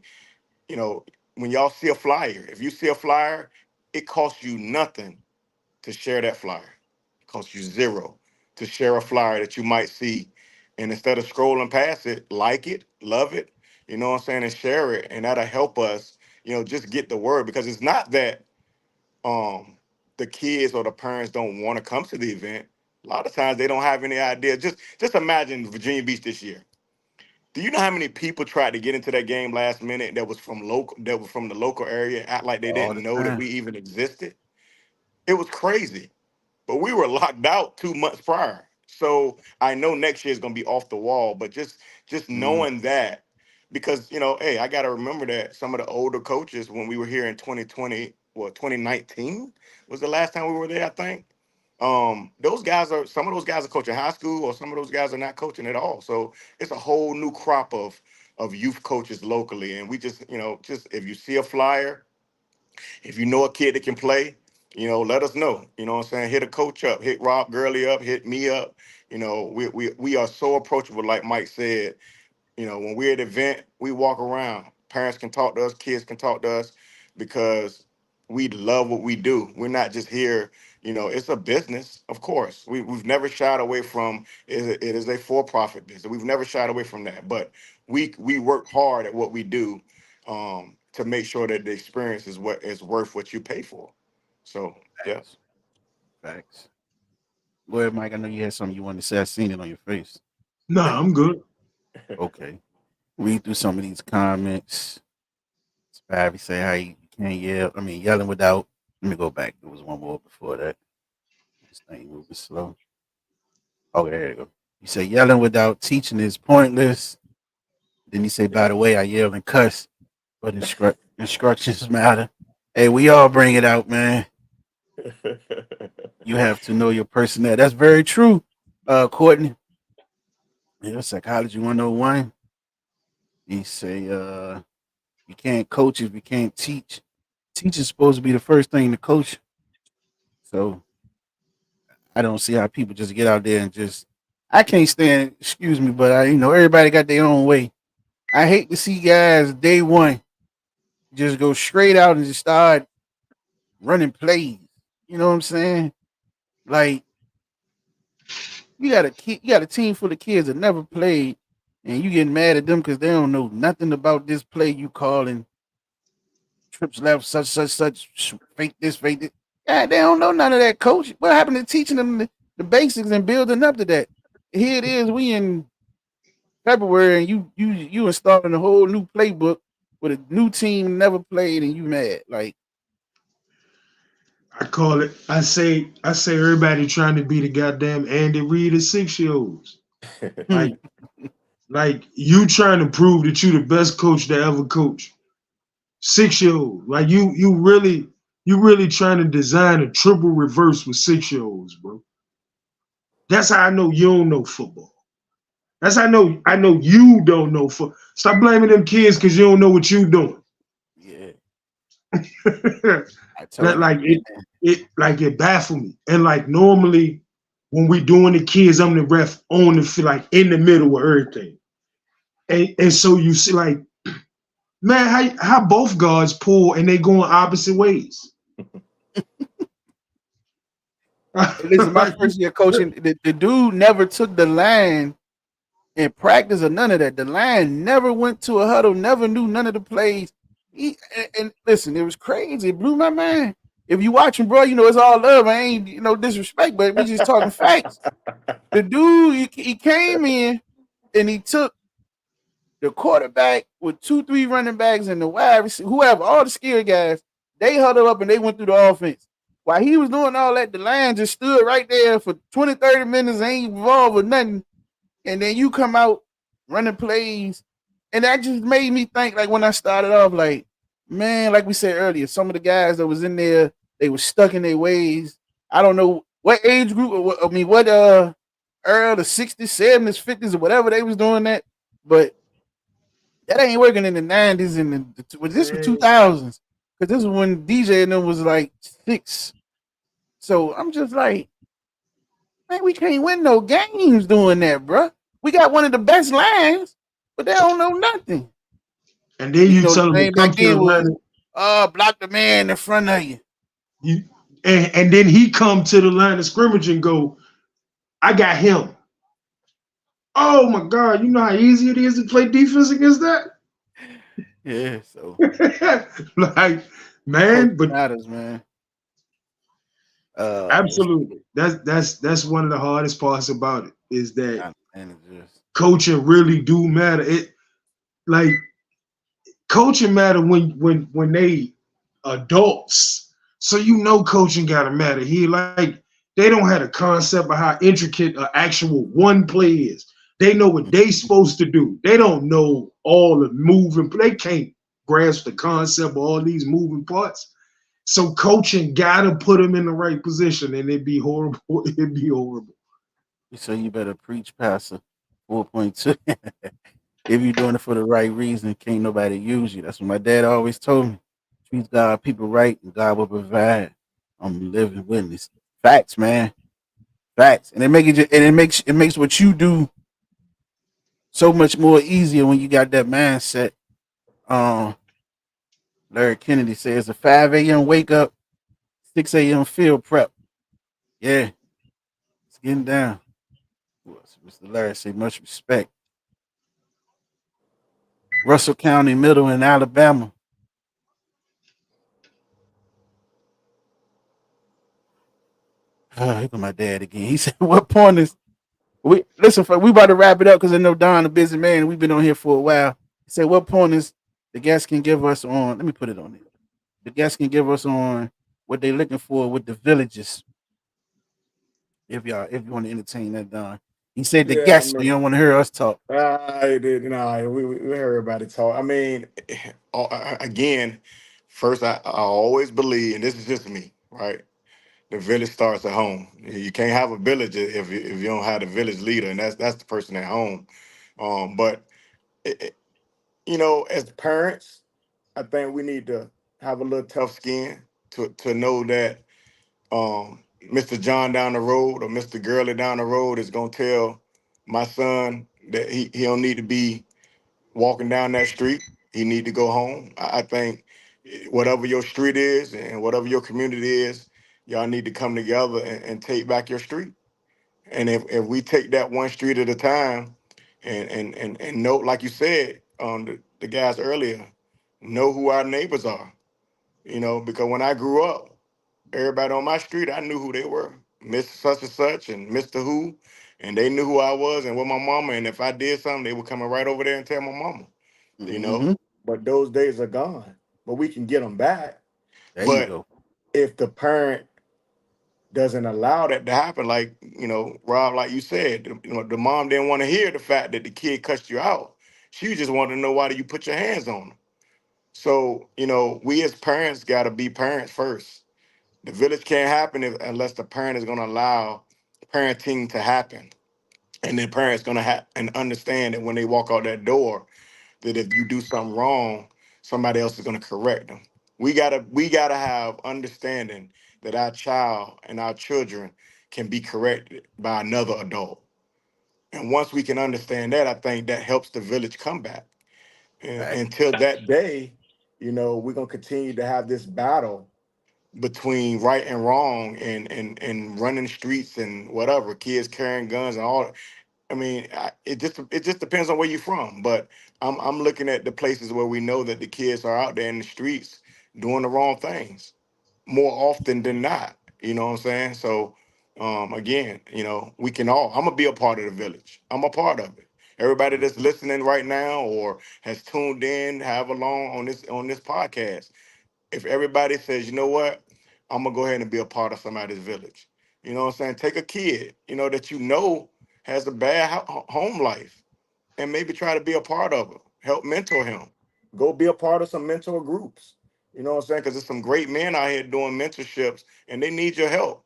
you know, when y'all see a flyer, if you see a flyer, it costs you nothing to share that flyer. It costs you zero to share a flyer that you might see. And instead of scrolling past it, like it, love it, you know what I'm saying, and share it. And that'll help us, just get the word, because it's not that um the kids or the parents don't want to come to the event. A lot of times they don't have any idea. Just imagine Virginia Beach this year. Do you know how many people tried to get into that game last minute that was from the local area, act like they all didn't the know that time. we even existed? It was crazy, but we were locked out 2 months prior. So I know next year is going to be off the wall, but just Mm, knowing that, because hey, I got to remember that some of the older coaches, when we were here in 2020, 2019 was the last time we were there, I think. Those guys are some of those guys are coaching high school, or some of those guys are not coaching at all. So it's a whole new crop of youth coaches locally, and we just if you see a flyer, if you know a kid that can play, let us know. You know what I'm saying? Hit a coach up, hit Rob Gurley up, hit me up. We are so approachable, like Mike said. When we're at an event, we walk around. Parents can talk to us, kids can talk to us, because we love what we do. We're not just here. It's a business, of course. We've never shied away from it is a for-profit business. We've never shied away from that. But we work hard at what we do, to make sure that the experience is what is worth what you pay for. So yeah. facts. Facts. Go ahead, Mike. I know you had something you wanted to say. I seen it on your face. Nah, I'm good. Okay. Read through some of these comments. Spivey say how you can't yell. I mean, yelling without. Let me go back. There was one more before that. This thing moving slow. Oh, there you go. You say yelling without teaching is pointless. Then you say, by the way, I yell and cuss, but instructions matter. Hey, we all bring it out, man. You have to know your personnel. That's very true, Courtney. Yeah, psychology 101. You say, you can't coach if you can't teach. Teaching's supposed to be the first thing to coach. So I don't see how people just get out there and just. I can't stand. Excuse me, but everybody got their own way. I hate to see guys day one just go straight out and just start running plays. You know what I'm saying? Like you got a team full of kids that never played, and you getting mad at them because they don't know nothing about this play you calling trips left, such, fake this, fake this. Yeah, they don't know none of that, coach. What happened to teaching them the basics and building up to that? Here it is, we in February, and you installing a whole new playbook with a new team never played, and you mad. Like, I call it. I say everybody trying to be the goddamn Andy Reid of 6 year olds. hmm, Like like you trying to prove that you the best coach to ever coach. 6 year old. Like you really trying to design a triple reverse with 6 year olds, bro. That's how I know you don't know football. That's how I know you don't know football. Stop blaming them kids because you don't know what you doing. yeah, I That totally like it understand. it like it baffled me. And like normally when we doing the kids, I'm the ref on the field, like in the middle of everything. And so you see like, man, how both guards pull and they going opposite ways. Hey, listen, my first year coaching, the dude never took the line in practice or none of that. The line never went to a huddle, never knew none of the plays. And listen, it was crazy. It blew my mind. If you watching, bro, it's all love. I ain't, disrespect, but we just talking facts. The dude, he came in and he took the quarterback with 2, 3 running backs and the wide receiver, whoever, all the skill guys, they huddled up and they went through the offense. While he was doing all that, the line just stood right there for 20, 30 minutes, ain't involved with nothing. And then you come out running plays. And that just made me think, like, when I started off, like, man, like we said earlier, some of the guys that was in there, they were stuck in their ways. I don't know what age group, or what Earl, the 60s, 70s, 50s, or whatever they was doing that. But That ain't working in the 90s and this was Man, 2000s. Because this was when DJ and them was like 6. So I'm just like, man, we can't win no games doing that, bro. We got one of the best lines, but they don't know nothing. and then you The tell them to thing come back to the then line. was, block the man in front of you. You, and then he come to the line of scrimmage and go, I got him. Oh my God, you know how easy it is to play defense against that? Yeah, so Like, coach man, but matters, man. It's absolutely. That's one of the hardest parts about it is that not managers. coaching really do matter. It like coaching matter when they adults. So you know coaching gotta matter. He like they don't have a concept of how intricate an actual one play is. They know what they supposed to do. They don't know all the moving. They can't grasp the concept of all these moving parts. So coaching gotta put them in the right position, and it'd be horrible. It'd be horrible. So you better preach, Pastor. 4.2. If you're doing it for the right reason, can't nobody use you. That's what my dad always told me. Treat God, people right, and God will provide. I'm a living witness. Facts, man. Facts. And it makes what you do so much more easier when you got that mindset. Um, Larry Kennedy says a 5 a.m. wake up, 6 a.m. field prep. Yeah, it's getting down. Mr. Larry say much respect. Russell County Middle in Alabama. Here go my dad again. He said, "What point is we listen? We about to wrap it up because I know Don a busy man. And we've been on here for a while." He said, "What point is the guests can give us on? Let me put it on it. The guests can give us on what they're looking for with the villages. If you want to entertain that, Don." He said the Yeah, I guests, so you mean, don't want to hear us talk. I did. No, we heard everybody talk. I mean, again, first, I always believe, and this is just me, right? The village starts at home. You can't have a village if you don't have the village leader, and that's the person at home. But it, it- as parents, I think we need to have a little tough skin to know that Mr. John down the road or Mr. Gurley down the road is gonna tell my son that he don't need to be walking down that street. He need to go home. I think whatever your street is and whatever your community is, y'all need to come together and take back your street. And if we take that one street at a time and know, like you said, the guys earlier, know who our neighbors are. Because when I grew up, everybody on my street, I knew who they were. Mr. Such and such and Mr. Who, and they knew who I was and what my mama. And if I did something, they were coming right over there and tell my mama. you know. Mm-hmm. But those days are gone. But we can get them back. There you But go. if the parent doesn't allow that to happen, like Rob, like you said, the mom didn't want to hear the fact that the kid cussed you out. She just wanted to know why do you put your hands on them. So we as parents got to be parents first. The village can't happen unless the parent is going to allow parenting to happen, and then parents going to have and understand that when they walk out that door, that if you do something wrong, somebody else is going to correct them. We gotta have understanding that our child and our children can be corrected by another adult. And once we can understand that, I think that helps the village come back. And Facts. until that day, we're gonna continue to have this battle between right and wrong and running streets and whatever, kids carrying guns and all. I mean, it just depends on where you're from. But I'm looking at the places where we know that the kids are out there in the streets doing the wrong things more often than not. You know what I'm saying? So again, we can all. I'm gonna be a part of the village. I'm a part of it. Everybody that's Mm-hmm. listening right now or has tuned in, have along on this podcast, if everybody says, you know what, I'm gonna go ahead and be a part of somebody's village. You know what I'm saying? Take a kid, that has a bad home life, and maybe try to be a part of it. Help mentor him. Go be a part of some mentor groups. You know what I'm saying? Because there's some great men out here doing mentorships, and they need your help.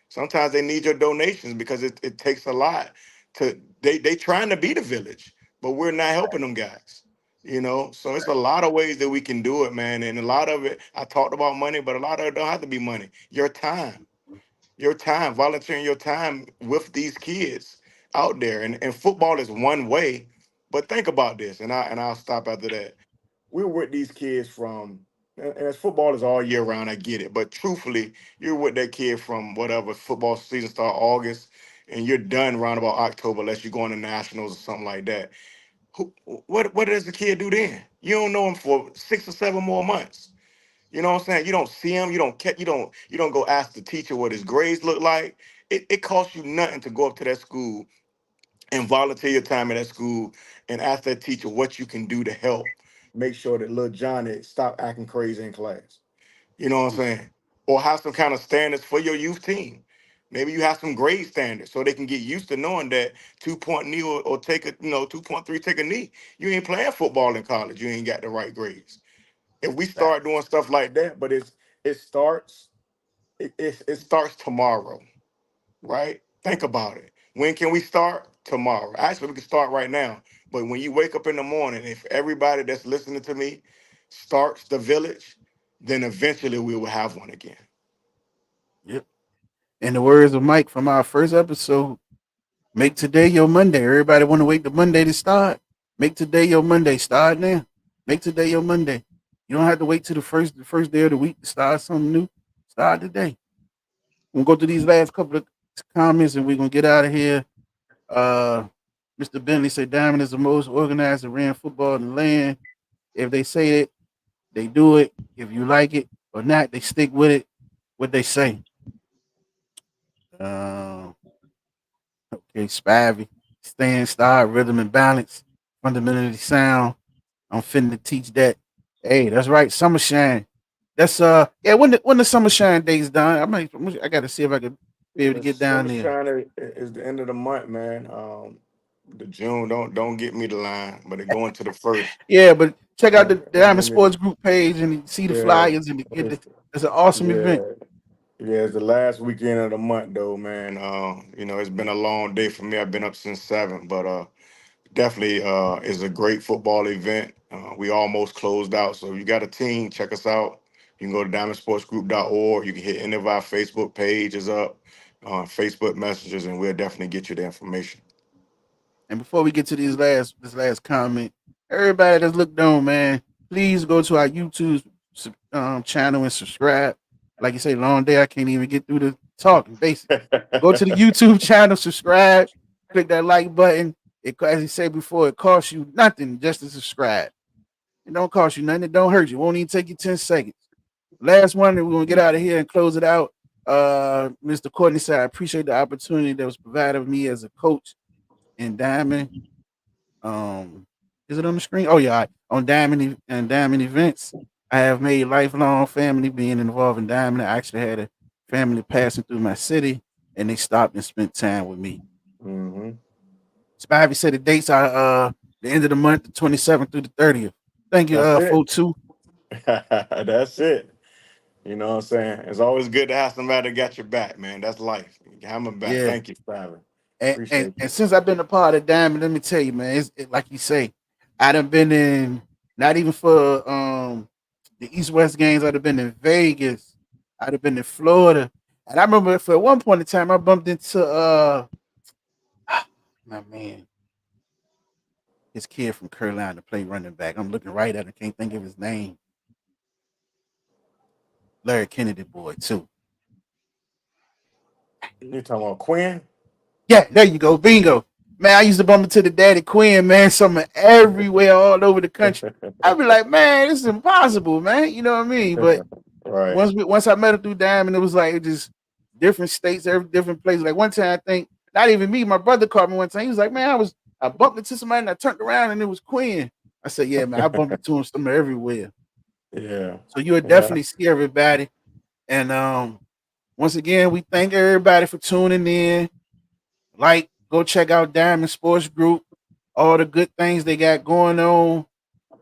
Sometimes they need your donations because it takes a lot to they trying to be the village, but we're not helping them guys. So it's a lot of ways that we can do it, man. And a lot of it, I talked about money, but a lot of it don't have to be money. Your time, volunteering your time with these kids out there. And football is one way, but think about this, and I'll stop after that. We're with these kids from, and as football is all year round, I get it. But truthfully, you're with that kid from whatever football season start August, and you're done around about October, unless you're going to nationals or something like that. What does the kid do then? You don't know him for 6 or 7 more months. You know what I'm saying? You don't see him. You don't go ask the teacher what his grades look like. It costs you nothing to go up to that school and volunteer your time at that school and ask that teacher what you can do to help make sure that little Johnny stop acting crazy in class. You know what I'm saying? Or have some kind of standards for your youth team. Maybe you have some grade standards so they can get used to knowing that 2 point knee or take a 2.3 take a knee. You ain't playing football in college. You ain't got the right grades. If we start doing stuff like that, but it starts it starts tomorrow, right? Think about it. When can we start? Tomorrow. Actually, we can start right now. But when you wake up in the morning, if everybody that's listening to me starts the village, then eventually we will have one again. Yep. In the words of Mike from our first episode, make today your Monday. Everybody want to wait the Monday to start. Make today your Monday. Start now. Make today your Monday. You don't have to wait till the first day of the week to start something new. Start today. We'll go through these last couple of comments and we're gonna get out of here. Uh, Mr. Bentley said Diamond is the most organized and ran football in the land. If they say it, they do it. If you like it or not, they stick with it. What they say. Uh, okay, Spivey. Stand, start, rhythm, and balance. Fundamentally sound. I'm finna teach that. Hey, that's right. Summer shine. That's yeah. When the summer shine days done, I gotta see if I could be able to The get down summer there. shine is the end of the month, man. The June don't get me the line, but it going to the first. Yeah, but check out the Don't Diamond get me the Sports Group page and see the yeah. flyers and get the. It's, It's an awesome event. yeah. Yeah, it's the last weekend of the month though, man. It's been a long day for me. I've been up since 7, but definitely is a great football event. We almost closed out. So if you got a team, check us out. You can go to diamondsportsgroup.org. You can hit any of our Facebook pages up, Facebook messages, and we'll definitely get you the information. And before we get to this last comment, everybody that's looked on, man, please go to our YouTube channel and subscribe. Like you say, long day, I can't even get through the talking. Basic. Go to the YouTube channel, subscribe, click that like button. As you said before, it costs you nothing just to subscribe. It don't cost you nothing. It don't hurt you. It won't even take you 10 seconds. Last one, and we're gonna get out of here and close it out. Mr. Courtney said, I appreciate the opportunity that was provided of me as a coach in Diamond. Is it on the screen? Oh yeah, on Diamond events. I have made lifelong family being involved in Diamond. I actually had a family passing through my city, and they stopped and spent time with me. Hmm. Spivey said the dates are the end of the month, the 27th through the 30th. Thank you, That's it. folks too. That's it. You know what I'm saying? It's always good to have somebody that got your back, man. That's life. Have my back. Yeah. Thank you, Simon. And, and Appreciate and you. since I've been a part of Diamond, let me tell you, man, like you say, I done been in not even for the East West games. I'd have been in Vegas. I'd have been in Florida. And I remember for at one point in time I bumped into my man, his kid from Carolina to play running back. I'm looking right at him, can't think of his name. Larry Kennedy boy too. You talking about Quinn? Yeah, there you go. Bingo. Man, I used to bump into the Daddy Quinn, man, somewhere everywhere, all over the country. I'd be like, man, this is impossible, man. You know what I mean? But Right. once I met him through Diamond, it was like just different states, every different place. Like one time, I think not even me, my brother called me one time. He was like, man, I bumped into somebody and I turned around and it was Quinn. I said, yeah, man, I bumped into him somewhere everywhere. Yeah. So you would Yeah. definitely see everybody. And once again, we thank everybody for tuning in. Like, go check out Diamond Sports Group, all the good things they got going on.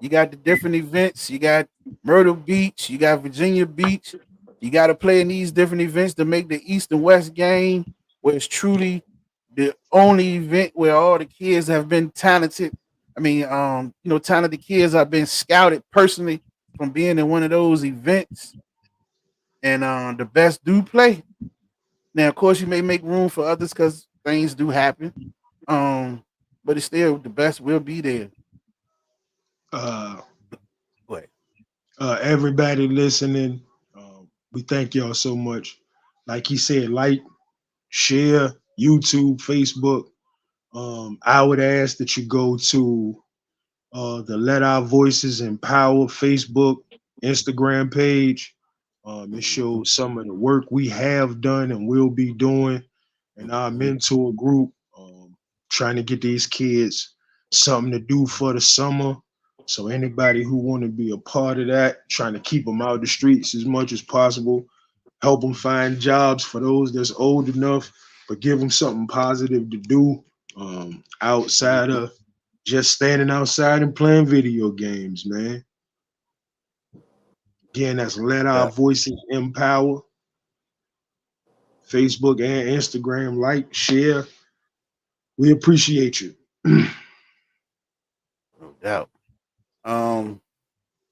You got the different events. You got Myrtle Beach. You got Virginia Beach. You got to play in these different events to make the East and West game, where it's truly the only event where all the kids have been talented. I mean, talented kids have been scouted personally from being in one of those events, and the best do play. Now, of course, you may make room for others because things do happen. Um, but it's still the best will be there. Uh, But everybody listening, we thank y'all so much. Like he said, like, share, YouTube, Facebook. I would ask that you go to the Let Our Voices Empower Facebook, Instagram page. It shows some of the work we have done and will be doing in our mentor group, trying to get these kids something to do for the summer. So anybody who want to be a part of that, trying to keep them out the streets as much as possible, help them find jobs for those that's old enough, but give them something positive to do outside of just standing outside and playing video games, man. Again, that's Let Our yeah, Voices Empower. Facebook and Instagram, like, share. We appreciate you. no doubt. Um,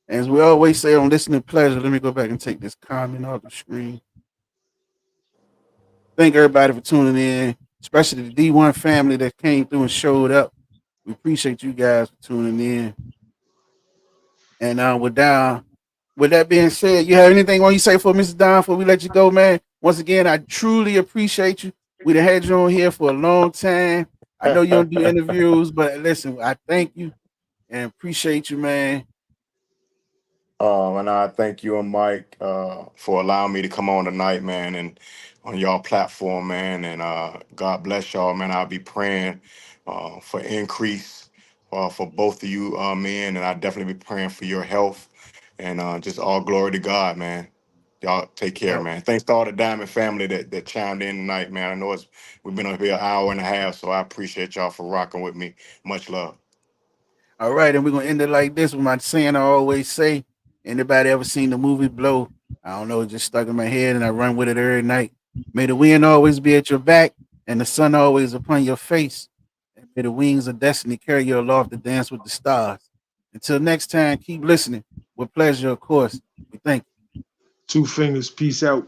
as we always say on listening pleasure, let me go back and take this comment off the screen. Thank everybody for tuning in, especially the D1 family that came through and showed up. We appreciate you guys for tuning in. And with that being said, you have anything want you say for Mr. Don before we let you go, man? Once again, I truly appreciate you. We done had you on here for a long time. I know you don't do interviews, but listen, I thank you and appreciate you, man. And I thank you and Mike for allowing me to come on tonight, man, and on y'all platform, man. And God bless y'all, man. I'll be praying for increase for both of you men, and I definitely be praying for your health. And just all glory to God, man. Y'all take care, man. Thanks to all the Diamond family that chimed in tonight, man. I know we've been up here an hour and a half, so I appreciate y'all for rocking with me. Much love. All right, and we're gonna end it like this with my saying I always say. Anybody ever seen the movie Blow? I don't know, it just stuck in my head and I run with it every night. May the wind always be at your back and the sun always upon your face. And may the wings of destiny carry you aloft to dance with the stars. Until next time, keep listening. With pleasure, of course. We thank you. Two fingers, peace out.